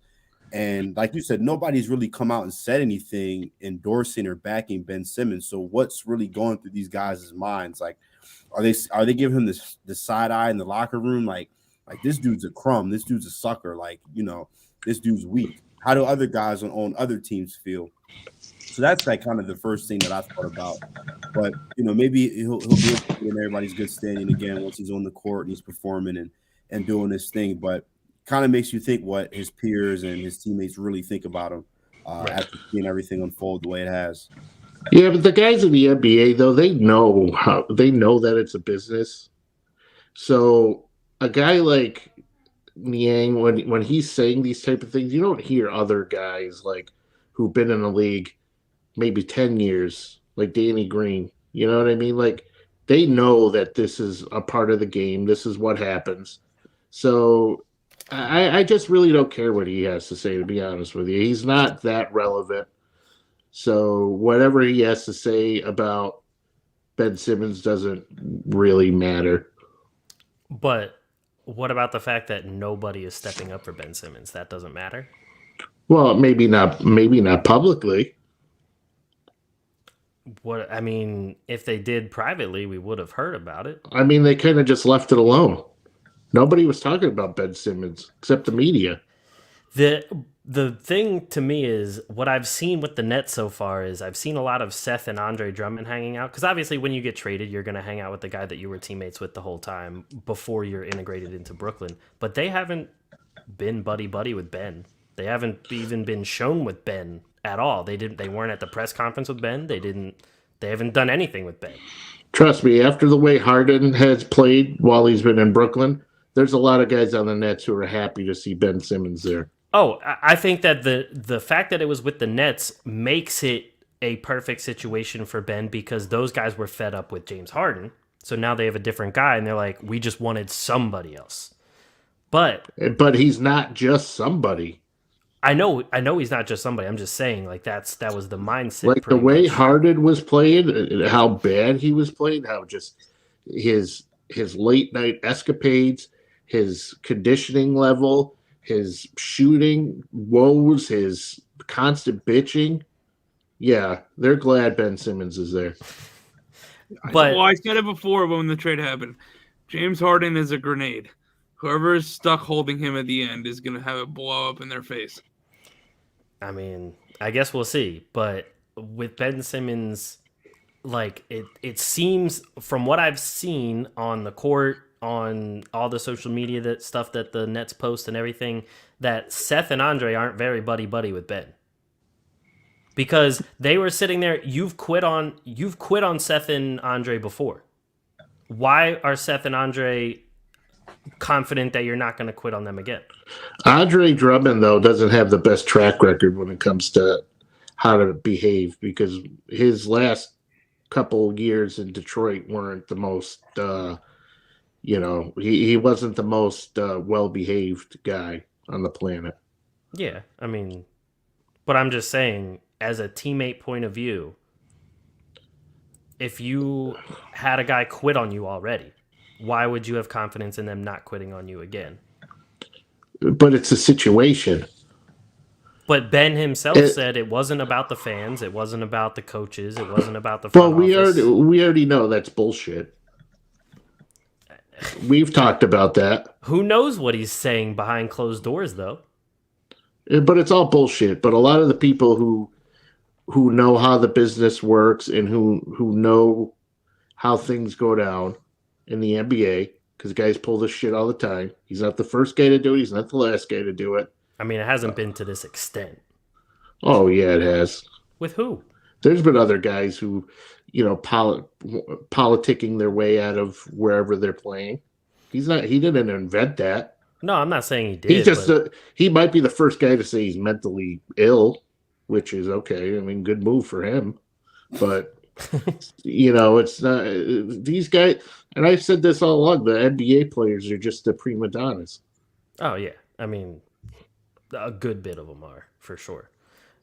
And like you said, nobody's really come out and said anything endorsing or backing Ben Simmons. So what's really going through these guys' minds? Like, are they giving him the side eye in the locker room? Like this dude's a crumb. This dude's a sucker. Like, this dude's weak. How do other guys on other teams feel? So that's like kind of the first thing that I thought about. But maybe he'll be able to get in everybody's good standing again once he's on the court and he's performing and doing this thing. But kind of makes you think what his peers and his teammates really think about him after seeing everything unfold the way it has. Yeah, but the guys in the NBA though, they know that it's a business. So a guy like Niang, when he's saying these type of things, you don't hear other guys like who've been in the league maybe 10 years, like Danny Green. You know what I mean? Like, they know that this is a part of the game. This is what happens. So I just really don't care what he has to say, to be honest with you. He's not that relevant. So whatever he has to say about Ben Simmons doesn't really matter. But what about the fact that nobody is stepping up for Ben Simmons? That doesn't matter? Well, maybe not publicly. If they did privately, we would have heard about it. I mean, they kind of just left it alone. Nobody was talking about Ben Simmons except the media. The thing to me is what I've seen with the Nets so far is I've seen a lot of Seth and Andre Drummond hanging out. Because obviously when you get traded, you're going to hang out with the guy that you were teammates with the whole time before you're integrated into Brooklyn. But they haven't been buddy-buddy with Ben. They haven't even been shown with Ben at all. They weren't at the press conference with Ben. They haven't done anything with Ben. Trust me, after the way Harden has played while he's been in Brooklyn, there's a lot of guys on the Nets who are happy to see Ben Simmons there. Oh, I think that the fact that it was with the Nets makes it a perfect situation for Ben because those guys were fed up with James Harden. So now they have a different guy, and they're like, we just wanted somebody else. But he's not just somebody. I know he's not just somebody. I'm just saying, like that was the mindset. Like the way Harden was playing, how bad he was playing, how just his late night escapades, his conditioning level, his shooting woes, his constant bitching. Yeah, they're glad Ben Simmons is there. But I said it before when the trade happened. James Harden is a grenade. Whoever is stuck holding him at the end is going to have it blow up in their face. I mean, I guess we'll see. But with Ben Simmons, like it seems from what I've seen on the court, on all the social media stuff that the Nets post and everything, that Seth and Andre aren't very buddy-buddy with Ben. Because they were sitting there, you've quit on Seth and Andre before. Why are Seth and Andre confident that you're not going to quit on them again? Andre Drummond, though, doesn't have the best track record when it comes to how to behave because his last couple years in Detroit weren't the most, he wasn't the most well-behaved guy on the planet. Yeah, I mean, but I'm just saying, as a teammate point of view, if you had a guy quit on you already, why would you have confidence in them not quitting on you again? But it's a situation. But Ben himself said it wasn't about the fans, it wasn't about the coaches, it wasn't about the front office. we already know that's bullshit. We've talked about that. Who knows what he's saying behind closed doors, though? But it's all bullshit. But a lot of the people who know how the business works and who know how things go down in the NBA, because guys pull this shit all the time. He's not the first guy to do it. He's not the last guy to do it. I mean, it hasn't been to this extent. Oh, yeah, it has. With who? There's been other guys who, politicking their way out of wherever they're playing. He didn't invent that. No, I'm not saying he did. He might be the first guy to say he's mentally ill, which is okay. I mean, good move for him. But, it's not these guys. And I've said this all along. The NBA players are just the prima donnas. Oh, yeah. I mean, a good bit of them are, for sure.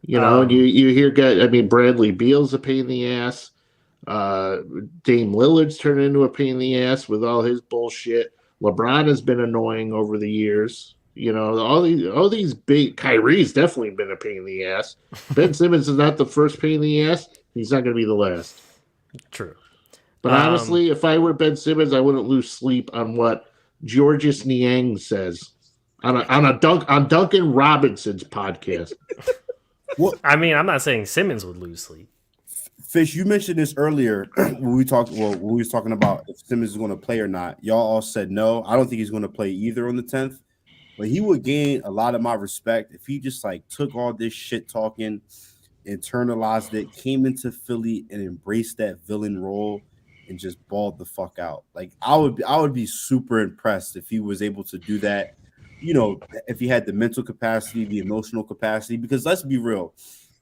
And you hear guys. I mean, Bradley Beal's a pain in the ass. Dame Lillard's turned into a pain in the ass with all his bullshit. LeBron has been annoying over the years. All these big. Kyrie's definitely been a pain in the ass. Ben Simmons is not the first pain in the ass. He's not going to be the last. True. But honestly, if I were Ben Simmons, I wouldn't lose sleep on what Georges Niang says on Duncan Robinson's podcast. Well, I mean, I'm not saying Simmons would lose sleep. Fish, you mentioned this earlier when we was talking about if Simmons is going to play or not. Y'all all said no. I don't think he's going to play either on the 10th. But he would gain a lot of my respect if he just took all this shit talking, internalized it, came into Philly and embraced that villain role and just balled the fuck out. I would be super impressed if he was able to do that. If he had the mental capacity, the emotional capacity, because let's be real.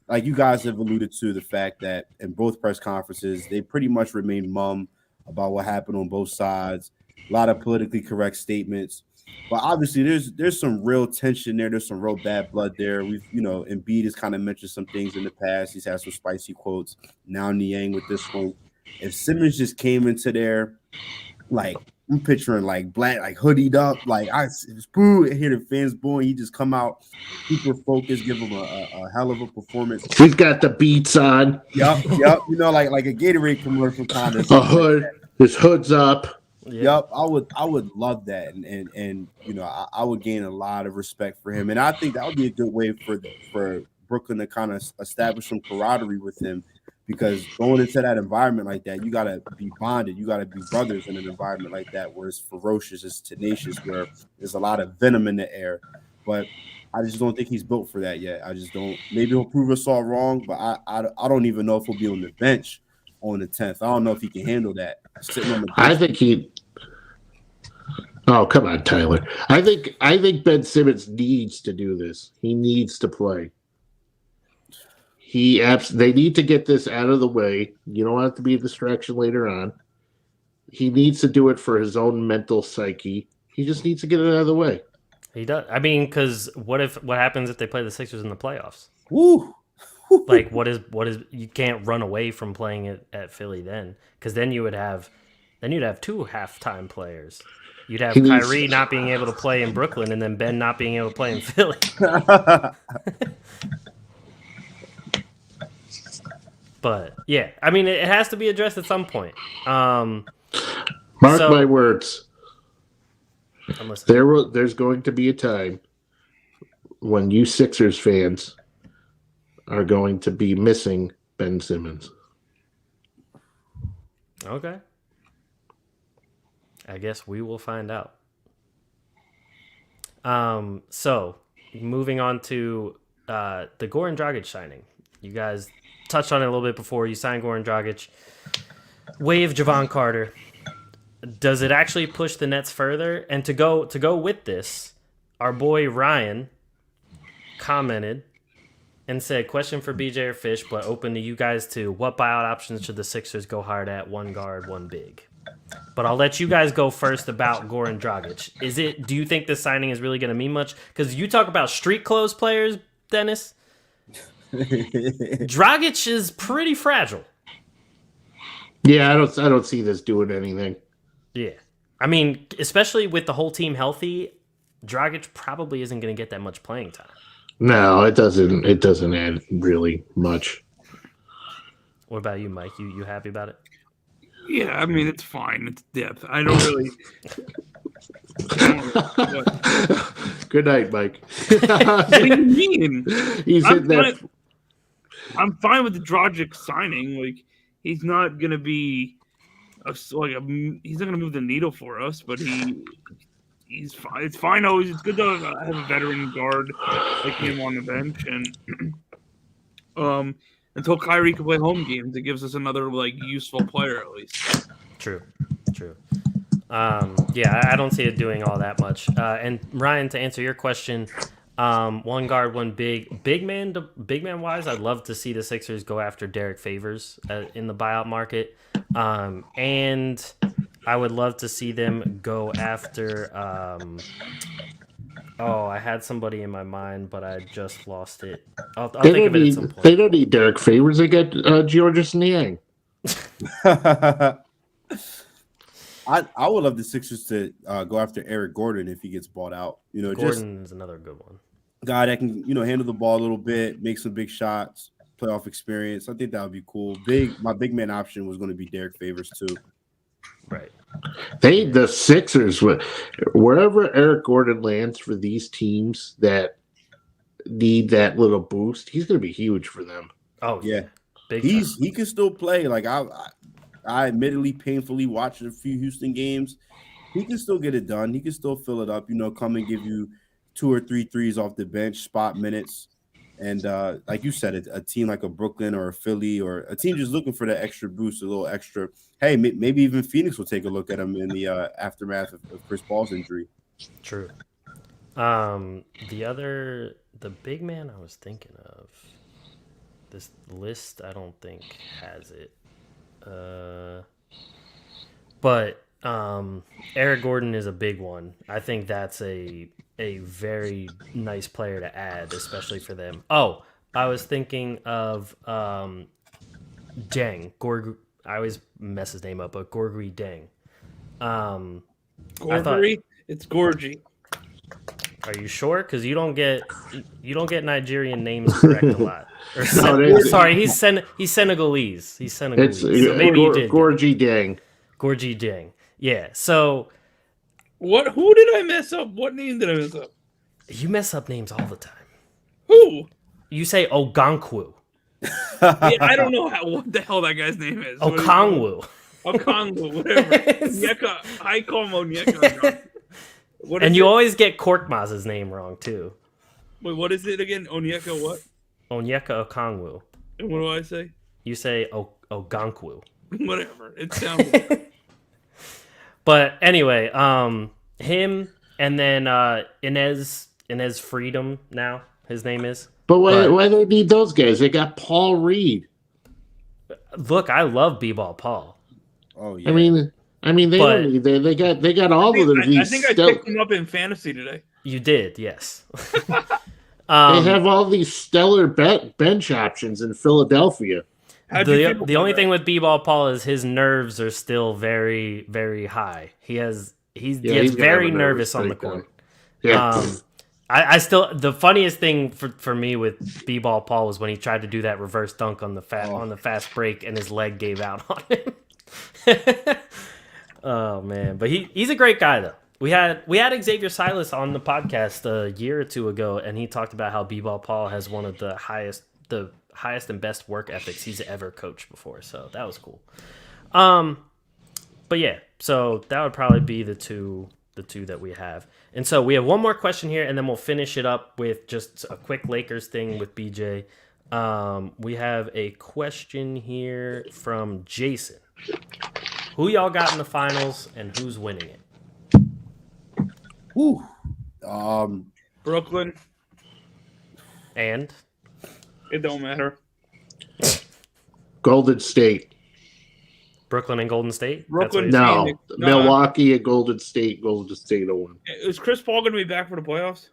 Like you guys have alluded to the fact that in both press conferences, they pretty much remained mum about what happened on both sides. A lot of politically correct statements. But obviously there's some real tension there. There's some real bad blood there. Embiid has kind of mentioned some things in the past. He's had some spicy quotes. Now Niang with this one. If Simmons just came into there, I'm picturing black, hoodied up, I hear the fans booing. He just come out super focused, give him a hell of a performance. He's got the beats on. Yep. Like a Gatorade commercial kind of. A hood. His hood's up. Yep, I would love that, and you know, I would gain a lot of respect for him, and I think that would be a good way for Brooklyn to kind of establish some camaraderie with him, because going into that environment like that, you gotta be bonded, you gotta be brothers in an environment like that where it's ferocious, it's tenacious, where there's a lot of venom in the air. But I just don't think he's built for that yet. I just don't. Maybe he'll prove us all wrong, but I don't even know if he'll be on the bench on the 10th. I don't know if he can handle that. Sitting on the bench. I think he. Oh, come on, Tyler. I think Ben Simmons needs to do this. He needs to play. They need to get this out of the way. You don't want it to be a distraction later on. He needs to do it for his own mental psyche. He just needs to get it out of the way. He does. I mean, because what happens if they play the Sixers in the playoffs? Woo. Like, what is you can't run away from playing it at Philly then, because then you'd have two halftime players. You'd have Kyrie not being able to play in Brooklyn, and then Ben not being able to play in Philly. But yeah, I mean, it has to be addressed at some point. Mark my words. There's going to be a time when you Sixers fans are going to be missing Ben Simmons. Okay. I guess we will find out. So moving on to the Goran Dragic signing. You guys touched on it a little bit before. You signed Goran Dragic, waive Javon Carter. Does it actually push the Nets further? And to go with this, our boy Ryan commented and said, question for BJ or Fish, but open to you guys too. What buyout options should the Sixers go hard at? One guard, one big. But I'll let you guys go first about Goran Dragic. Do you think this signing is really going to mean much? Because you talk about street clothes players, Dennis. Dragic is pretty fragile. Yeah, I don't see this doing anything. Yeah. I mean, especially with the whole team healthy, Dragic probably isn't going to get that much playing time. No, it doesn't. It doesn't add really much. What about you, Mike? You happy about it? Yeah, I mean, it's fine. It's depth. I don't really. Good night, Mike. What do you mean? He's in there. I'm fine with the Dragic signing. Like, he's not gonna be he's not gonna move the needle for us, but he's fine. It's fine. Always, it's good to have a veteran guard like him on the bench, and until Kyrie can play home games, it gives us another useful player at least. True. Yeah, I don't see it doing all that much. And Ryan, to answer your question, one guard, one big man wise, I'd love to see the Sixers go after Derek Favors in the buyout market, and I would love to see them go after. I had somebody in my mind, but I just lost it. I'll think of it at some point. They don't need Derek Favors. They got Georges Niang. I would love the Sixers to go after Eric Gordon if he gets bought out. Gordon's another good one. Guy that can handle the ball a little bit, make some big shots, playoff experience. I think that would be cool. My big man option was going to be Derek Favors too. Right. The Sixers, wherever Eric Gordon lands for these teams that need that little boost, he's going to be huge for them. Oh yeah, he can still play. Like I admittedly painfully watched a few Houston games. He can still get it done. He can still fill it up. Come and give you 2 or 3 threes off the bench, spot minutes. And like you said, a team like a Brooklyn or a Philly or a team just looking for that extra boost, a little extra. Hey, maybe even Phoenix will take a look at him in the aftermath of Chris Paul's injury. True. The big man I was thinking of, this list I don't think has it. But Eric Gordon is a big one. I think that's a very nice player to add, especially for them. Oh, I was thinking of Deng. I always mess his name up, but Gorgui Deng. Gorgui? It's Gorgie. Are you sure? Because you don't get Nigerian names correct a lot. Sorry, he's Senegalese. He's Senegalese. So maybe you did. Gorgui Deng. Gorgui Deng. Yeah. So Who did I mess up? What name did I mess up? you mess up names all the time. Who? You say Ogankwu. Yeah, I don't know what the hell that guy's name is. Okongwu. Okongwu, whatever. Onyeka. I call him Onyeka. And you always get Korkmaz's name wrong too. Wait, what is it again? Onyeka what? Onyeka Okongwu. And what do I say? You say Ogankwu. Whatever. It sounds good. But anyway, him and then Inez Freedom now, his name is. But why do they need those guys? They got Paul Reed. Look, I love B-Ball Paul. Oh yeah. I mean they don't need they got all of these. I think I picked him up in fantasy today. You did, yes. They have all these stellar bench options in Philadelphia. The only thing with B-Ball Paul is his nerves are still very, very high. He's very nervous on the court. Yeah. I still, the funniest thing for me with B-Ball Paul was when he tried to do that reverse dunk on the fast break and his leg gave out on him. Oh man, but he's a great guy though. We had Xavier Silas on the podcast a year or two ago, and he talked about how B-Ball Paul has one of the highest and best work ethics he's ever coached before. So that was cool. But yeah, so that would probably be the two that we have. And so we have one more question here, and then we'll finish it up with just a quick Lakers thing with BJ. We have a question here from Jason. Who y'all got in the finals, and who's winning it? Ooh. Brooklyn. And? It don't matter. Golden State. Brooklyn and Golden State? Brooklyn. No. Milwaukee and Golden State. Golden State will win. Is Chris Paul going to be back for the playoffs?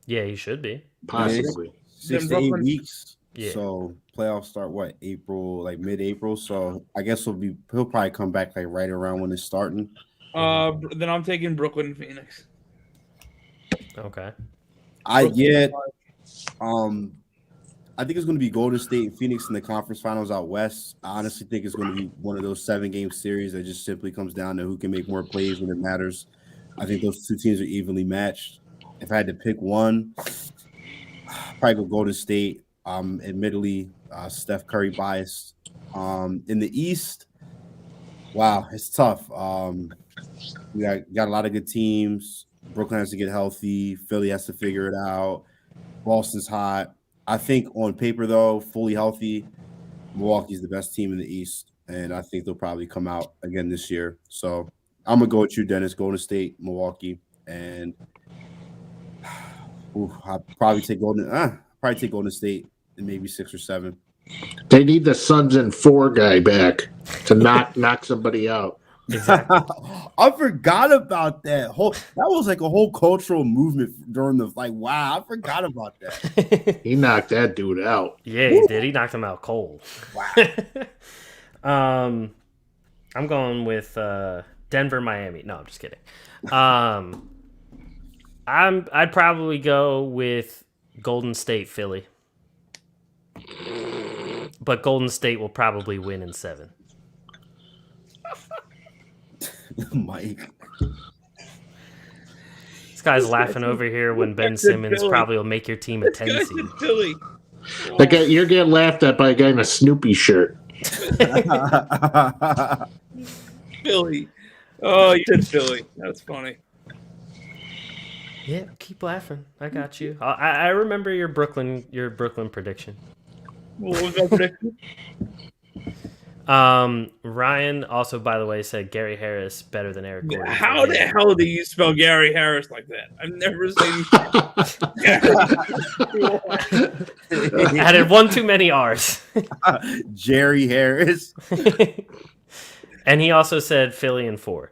Yeah, he should be. Possibly. 6 to 8 weeks. Yeah. So playoffs start April, like mid-April. So I guess he'll probably come back like right around when it's starting. Then I'm taking Brooklyn and Phoenix. Okay. I think it's going to be Golden State and Phoenix in the conference finals out west. I honestly think it's going to be one of those 7-game series that just simply comes down to who can make more plays when it matters. I think those two teams are evenly matched. If I had to pick one, I'd probably go Golden State. Admittedly, Steph Curry biased. In the East, wow, it's tough. We got a lot of good teams. Brooklyn has to get healthy. Philly has to figure it out. Boston's hot. I think on paper, though, fully healthy, Milwaukee's the best team in the East, and I think they'll probably come out again this year. So I'm going to go with you, Dennis, Golden State, Milwaukee, and I'll probably take Golden State in maybe 6 or 7. They need the Suns and 4 guy back to knock somebody out. Exactly. I forgot about that. That was like a whole cultural movement during wow, I forgot about that. He knocked that dude out. Yeah, he did. He knocked him out cold. Wow. I'm going with Denver, Miami. No, I'm just kidding. I'd probably go with Golden State, Philly. But Golden State will probably win in 7. Mike. This guy's laughing over here when Ben Simmons probably will make your team a 10 seed. Philly. You're getting laughed at by a guy in a Snoopy shirt. Philly. Oh, you said Philly. That's funny. Yeah, keep laughing. I got you. I remember your Brooklyn prediction. What was that prediction? Ryan also, by the way, said Gary Harris better than Eric Gordon. How the hell do you spell Gary Harris like that? I've never seen. Added one too many R's. Jerry Harris. And he also said Philly in 4.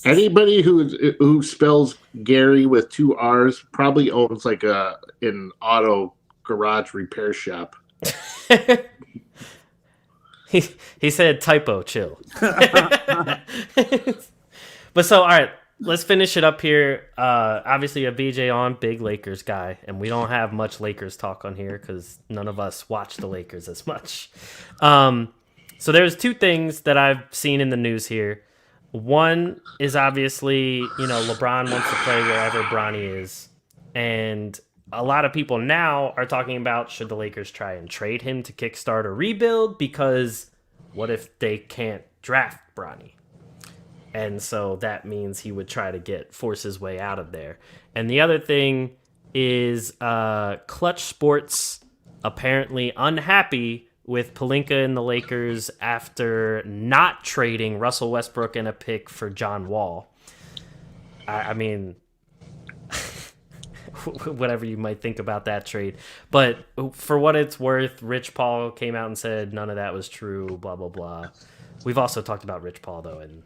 Anybody who spells Gary with 2 R's probably owns like an auto garage repair shop. He said typo, chill. But so, all right, let's finish it up here. Obviously, a BJ on, big Lakers guy, and we don't have much Lakers talk on here because none of us watch the Lakers as much. So there's two things that I've seen in the news here. One is obviously, LeBron wants to play wherever Bronny is. And a lot of people now are talking about should the Lakers try and trade him to kickstart a rebuild, because what if they can't draft Bronny? And so that means he would try to force his way out of there. And the other thing is Clutch Sports apparently unhappy with Pelinka and the Lakers after not trading Russell Westbrook and a pick for John Wall. I mean, whatever you might think about that trade. But for what it's worth, Rich Paul came out and said none of that was true, blah, blah, blah. We've also talked about Rich Paul, though, and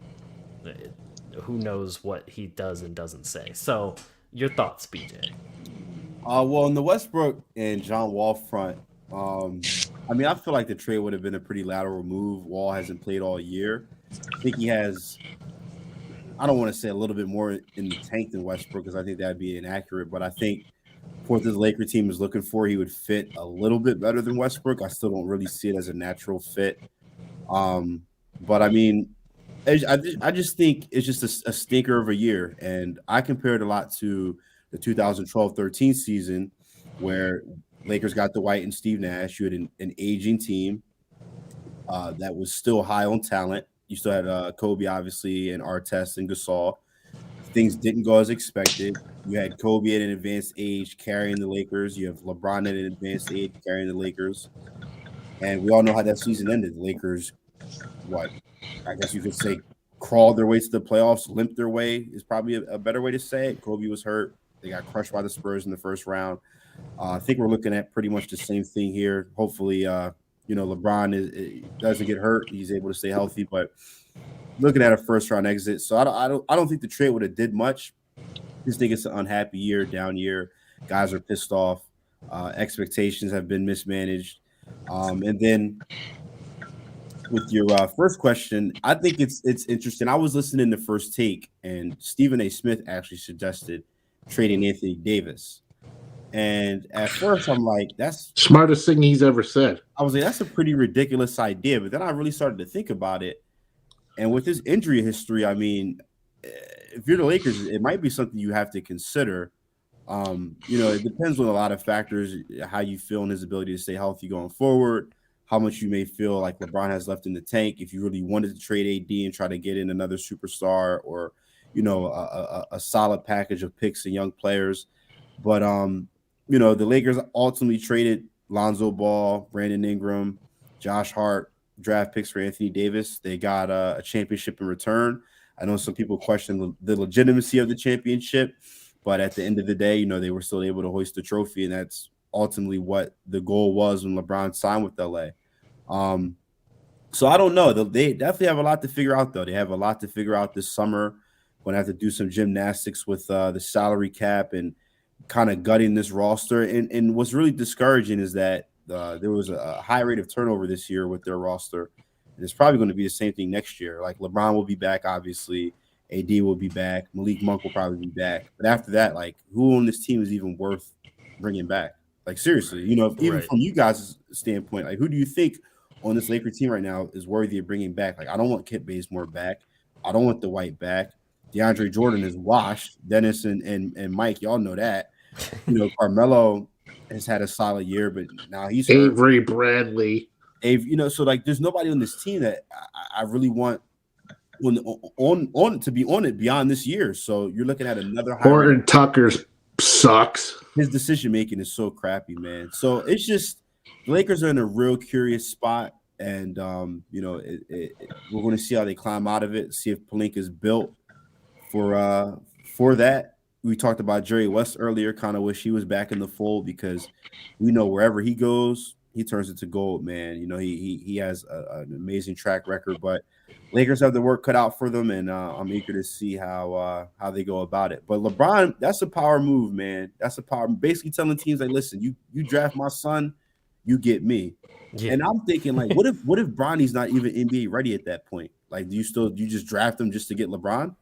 who knows what he does and doesn't say. So your thoughts, BJ? Well, in the Westbrook and John Wall front, I feel like the trade would have been a pretty lateral move. Wall hasn't played all year. I think he has, I don't want to say a little bit more in the tank than Westbrook, because I think that'd be inaccurate. But I think for what this Laker team is looking for, he would fit a little bit better than Westbrook. I still don't really see it as a natural fit. But I mean, I just think it's just a stinker of a year. And I compare it a lot to the 2012-13 season, where Lakers got Dwight and Steve Nash. You had an aging team that was still high on talent. You still had Kobe, obviously, and Artest and Gasol. Things didn't go as expected. You had Kobe at an advanced age carrying the Lakers. You have LeBron at an advanced age carrying the Lakers. And we all know how that season ended. The Lakers, I guess you could say, crawled their way to the playoffs, limped their way is probably a better way to say it. Kobe was hurt. They got crushed by the Spurs in the first round. I think we're looking at pretty much the same thing here. Hopefully, LeBron doesn't get hurt. He's able to stay healthy, but looking at a first round exit. So I don't think the trade would have did much. Just think it's an unhappy year, down year. Guys are pissed off. Expectations have been mismanaged. And then with your first question, I think it's interesting. I was listening to First Take, and Stephen A. Smith actually suggested trading Anthony Davis. And at first, I'm like, that's smartest thing he's ever said. I was like, that's a pretty ridiculous idea. But then I really started to think about it. And with his injury history, I mean, if you're the Lakers, it might be something you have to consider. It depends on a lot of factors, how you feel and his ability to stay healthy going forward, how much you may feel like LeBron has left in the tank. If you really wanted to trade AD and try to get in another superstar, or, a solid package of picks and young players. But, the Lakers ultimately traded Lonzo Ball, Brandon Ingram, Josh Hart, draft picks for Anthony Davis. They got a championship in return. I know some people question the legitimacy of the championship, but at the end of the day, they were still able to hoist the trophy, and that's ultimately what the goal was when LeBron signed with LA. So I don't know. They definitely have a lot to figure out, though. They have a lot to figure out this summer. Going to have to do some gymnastics with the salary cap and kind of gutting this roster. And what's really discouraging is that there was a high rate of turnover this year with their roster. And it's probably going to be the same thing next year. Like, LeBron will be back, obviously. AD will be back. Malik Monk will probably be back. But after that, like, who on this team is even worth bringing back? Like, seriously, even from you guys' standpoint, like, who do you think on this Lakers team right now is worthy of bringing back? Like, I don't want Kip Bazemore back. I don't want Dwight back. DeAndre Jordan is washed. Dennis and Mike, y'all know that. Carmelo has had a solid year, but now he's hurt. Avery Bradley. So like, there's nobody on this team that I really want on to be on it beyond this year. So you're looking at another. Horton Tucker sucks. His decision making is so crappy, man. So it's just the Lakers are in a real curious spot, and we're going to see how they climb out of it. See if Pelinka is built for that. We talked about Jerry West earlier. Kind of wish he was back in the fold, because we know wherever he goes, he turns into gold, man. He has an amazing track record, but Lakers have the work cut out for them, and I'm eager to see how they go about it. But LeBron, that's a power move, man. That's a power, basically telling teams like, listen, you draft my son, you get me. Yeah. And I'm thinking, like, what if Bronny's not even NBA ready at that point? Like, do you just draft him just to get LeBron?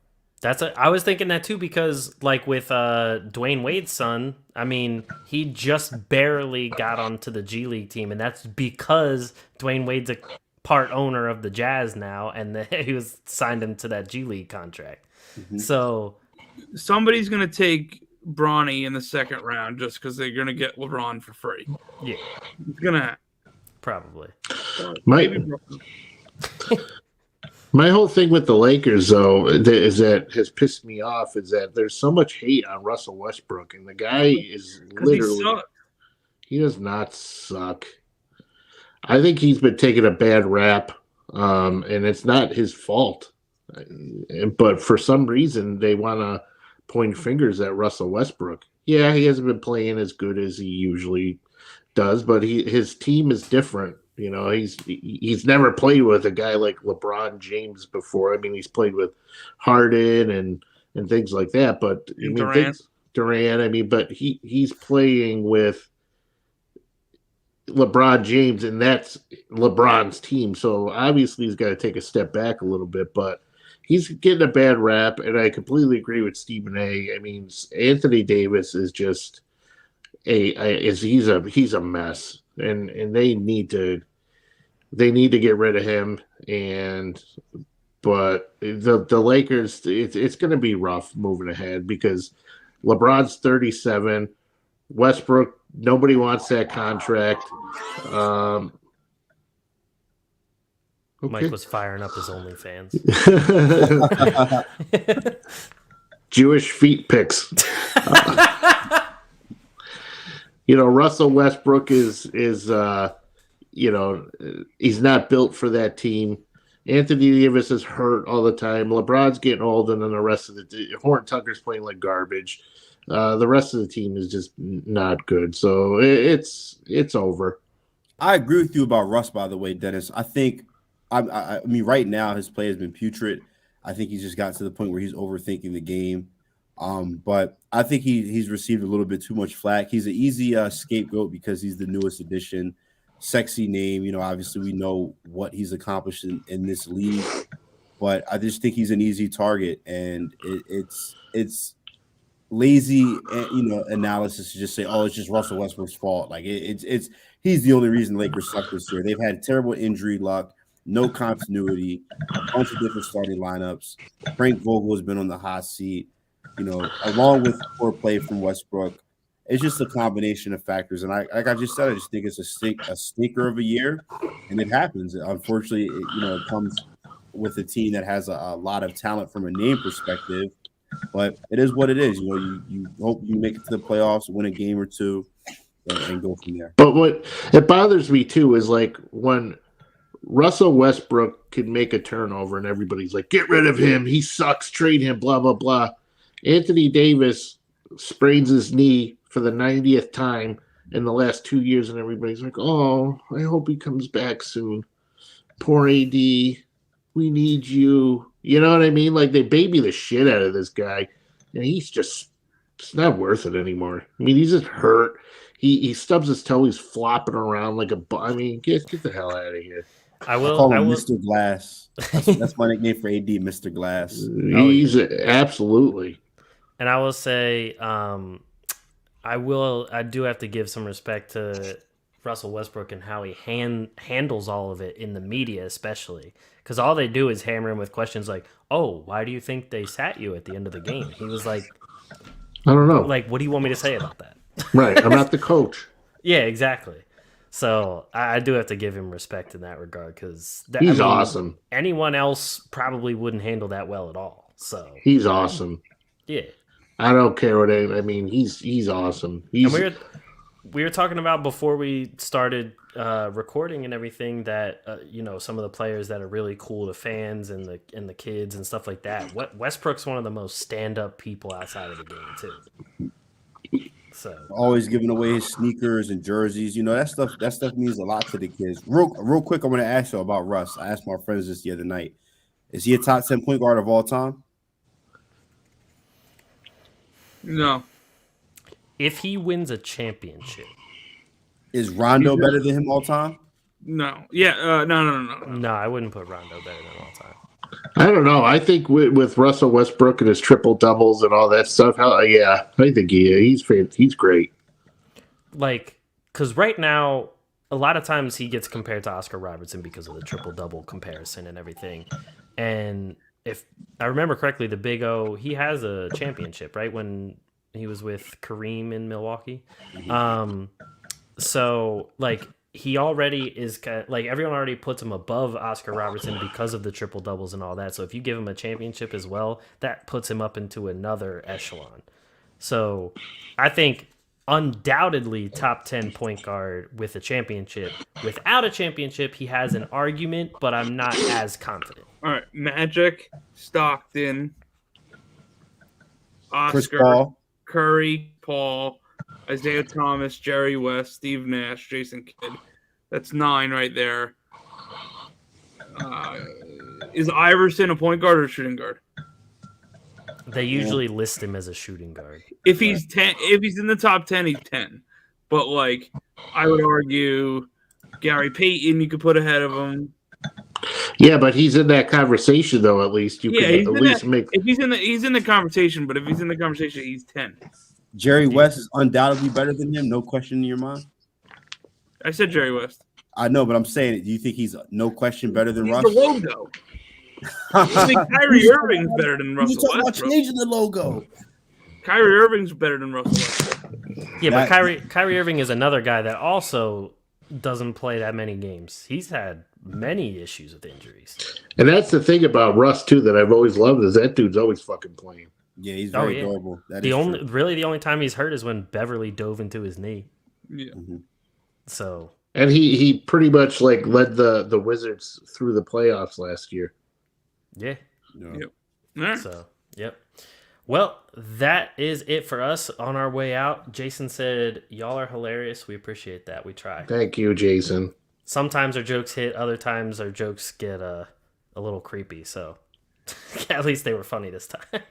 I was thinking that too, because like with Dwayne Wade's son, I mean, he just barely got onto the G League team, and that's because Dwayne Wade's part owner of the Jazz now, and he was signed him to that G League contract. Mm-hmm. So somebody's going to take Bronny in the second round just because they're going to get LeBron for free. Yeah. It's going to happen. Probably. My whole thing with the Lakers, though, is that has pissed me off is that there's so much hate on Russell Westbrook, and the guy is literally he does not suck. I think he's been taking a bad rap, and it's not his fault. But for some reason, they want to point fingers at Russell Westbrook. Yeah, he hasn't been playing as good as he usually does, but his team is different. You know, he's never played with a guy like LeBron James before. I mean, he's played with Harden and things like that. But I mean, Durant. I mean, but he's playing with LeBron James, and that's LeBron's team. So obviously, he's got to take a step back a little bit. But he's getting a bad rap, and I completely agree with Stephen A. I mean, Anthony Davis is just he's a mess. And they need to get rid of him. But the Lakers, it's going to be rough moving ahead because LeBron's 37, Westbrook, nobody wants that contract. Okay. Mike was firing up his OnlyFans. Jewish feet pics. You know, Russell Westbrook is he's not built for that team. Anthony Davis is hurt all the time. LeBron's getting old, and then the rest of Horton Tucker's playing like garbage. The rest of the team is just not good. So it's over. I agree with you about Russ, by the way, Dennis. I think, I mean, right now his play has been putrid. I think he's just got to the point where he's overthinking the game. But I think he's received a little bit too much flack. He's an easy scapegoat because he's the newest addition, sexy name. You know, obviously we know what he's accomplished in this league, but I just think he's an easy target, and it's lazy, analysis to just say, oh, it's just Russell Westbrook's fault. Like it's he's the only reason Lakers suck this year. They've had terrible injury luck, no continuity, a bunch of different starting lineups. Frank Vogel has been on the hot seat. You know, along with poor play from Westbrook, it's just a combination of factors. And I just said, I just think it's a stinker of a year, and it happens. Unfortunately, it comes with a team that has a lot of talent from a name perspective, but it is what it is. You know, you hope you make it to the playoffs, win a game or two, and go from there. But what it bothers me too is like when Russell Westbrook can make a turnover and everybody's like, get rid of him, he sucks, trade him, blah blah blah. Anthony Davis sprains his knee for the 90th time in the last 2 years, and everybody's like, oh, I hope he comes back soon. Poor AD. We need you. You know what I mean? Like, they baby the shit out of this guy, and it's not worth it anymore. I mean, he's just hurt. He stubs his toe. He's flopping around like I mean, get the hell out of here. I call him Mr. Glass. That's my nickname for AD, Mr. Glass. He's absolutely. And I will say, I do have to give some respect to Russell Westbrook and how he handles all of it in the media, especially. Because all they do is hammer him with questions like, oh, why do you think they sat you at the end of the game? He was like, I don't know. Like, what do you want me to say about that? Right. I'm not the coach. Yeah, exactly. So I do have to give him respect in that regard because he's awesome. Anyone else probably wouldn't handle that well at all. So he's awesome. Yeah. I don't care what I mean. He's awesome. And we were talking about before we started recording and everything that some of the players that are really cool to fans and the kids and stuff like that. Westbrook's one of the most stand-up people outside of the game too. So always giving away his sneakers and jerseys. You know, that stuff means a lot to the kids. Real quick, I want to ask you about Russ. I asked my friends this the other night. Is he a top 10 point guard of all time? No. If he wins a championship. Is Rondo better than him all time? No. Yeah. No. No, I wouldn't put Rondo better than all time. I don't know. I think with Russell Westbrook and his triple doubles and all that stuff, I think he's great. Like, because right now, a lot of times he gets compared to Oscar Robertson because of the triple-double comparison and everything. And if I remember correctly, the Big O, he has a championship, right? When he was with Kareem in Milwaukee. So, like, he already is, like, everyone already puts him above Oscar Robertson because of the triple-doubles and all that. So if you give him a championship as well, that puts him up into another echelon. So I think undoubtedly top 10 point guard with a championship. Without a championship, he has an argument, but I'm not as confident. All right, Magic, Stockton, Chris Oscar, Paul. Curry, Paul, Isaiah Thomas, Jerry West, Steve Nash, Jason Kidd. That's 9 right there. Is Iverson a point guard or a shooting guard? They usually list him as a shooting guard. If he's 10, if he's in the top 10, he's 10. But like, I would argue Gary Payton you could put ahead of him. Yeah, but he's in that conversation though. At least you can at least make. If he's in the conversation, but if he's in the conversation, he's 10. Jerry West is undoubtedly better than him. No question in your mind. I said Jerry West. I know, but I'm saying, do you think he's no question better than He's Russ? the logo. I think Kyrie Irving's better than Russell You talking about Westbrook. changing the logo? Kyrie Irving's better than Russell Westbrook. Yeah, but Kyrie Irving is another guy that also doesn't play that many games. He's had many issues with injuries. And that's the thing about Russ too that I've always loved is that dude's always fucking playing. Yeah, he's very durable. That is the only time he's hurt is when Beverly dove into his knee. Yeah. Mm-hmm. So. And he pretty much like led the Wizards through the playoffs last year. Yeah. Yep. Right. So, yep. Well, that is it for us on our way out. Jason said, y'all are hilarious. We appreciate that. We try. Thank you, Jason. Sometimes our jokes hit. Other times our jokes get a little creepy. So at least they were funny this time.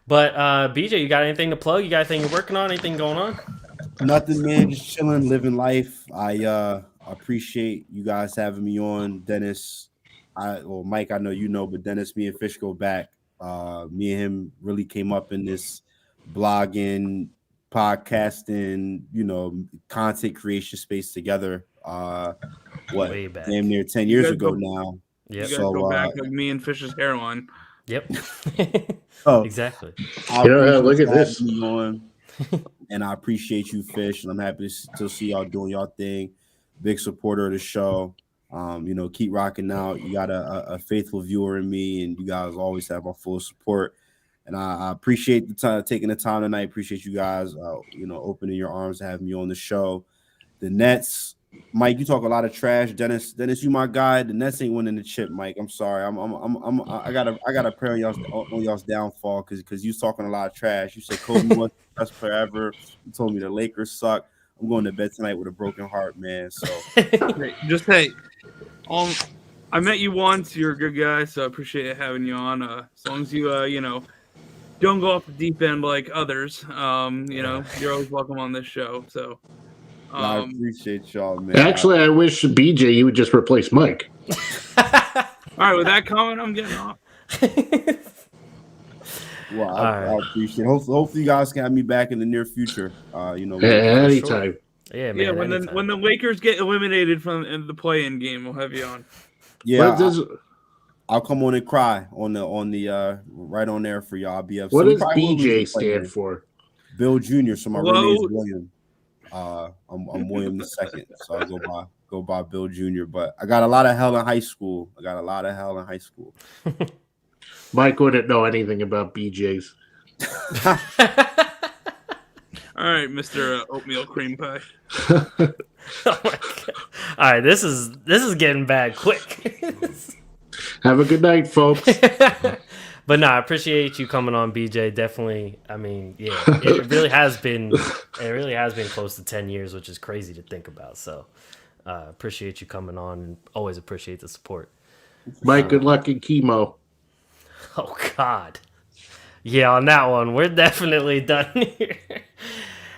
But BJ, you got anything to plug? You got anything you're working on? Anything going on? Nothing, man. Just chilling, living life. I appreciate you guys having me on. Dennis, Mike, I know you know, but Dennis, me and Fish go back. Me and him really came up in this blogging, podcasting, content creation space together. Way back. Damn near 10 years ago now. Yep. So, You guys go back like me and Fish's hairline. Yep. Exactly. Look at this. And I appreciate you, Fish, and I'm happy to see y'all doing y'all thing. Big supporter of the show. Keep rocking out. You got a faithful viewer in me, and you guys always have my full support. And I appreciate the time, taking the time tonight. Appreciate you guys, opening your arms to have me on the show. The Nets, Mike, you talk a lot of trash. Dennis, you my guy. The Nets ain't winning the chip, Mike. I'm sorry. I gotta pray on y'all's downfall because you was talking a lot of trash. You said Kobe was the best player ever. You told me the Lakers suck. I'm going to bed tonight with a broken heart, man. So I met you once. You're a good guy, so I appreciate having you on. As long as you don't go off the deep end like others, you're always welcome on this show. So. I appreciate y'all, man. Actually, I wish BJ you would just replace Mike. All right, with that comment, I'm getting off. Well, I appreciate it. Hopefully you guys can have me back in the near future. Anytime. Sure. Yeah, man. Yeah, when the Lakers get eliminated from the play-in game, we'll have you on. Yeah, I'll come on and cry on the right on there for y'all. I'll be upset. What does BJ stand for? Bill Jr. So my real name is William. I'm William II, so I go by Bill Jr. But I got a lot of hell in high school. Mike wouldn't know anything about BJs. All right, Mr. Oatmeal Cream Pie. Oh my God. All right, this is getting bad quick. Have a good night, folks. But no, I appreciate you coming on, BJ. Definitely. I mean, yeah, it really has been close to 10 years, which is crazy to think about. So appreciate you coming on and always appreciate the support. Mike, good luck in chemo. Oh, God. Yeah, on that one, we're definitely done here.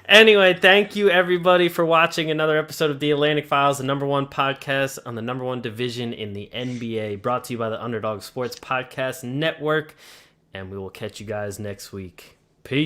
Anyway, thank you, everybody, for watching another episode of The Atlantic Files, the #1 podcast on the #1 division in the NBA, brought to you by the Underdog Sports Podcast Network. And we will catch you guys next week. Peace.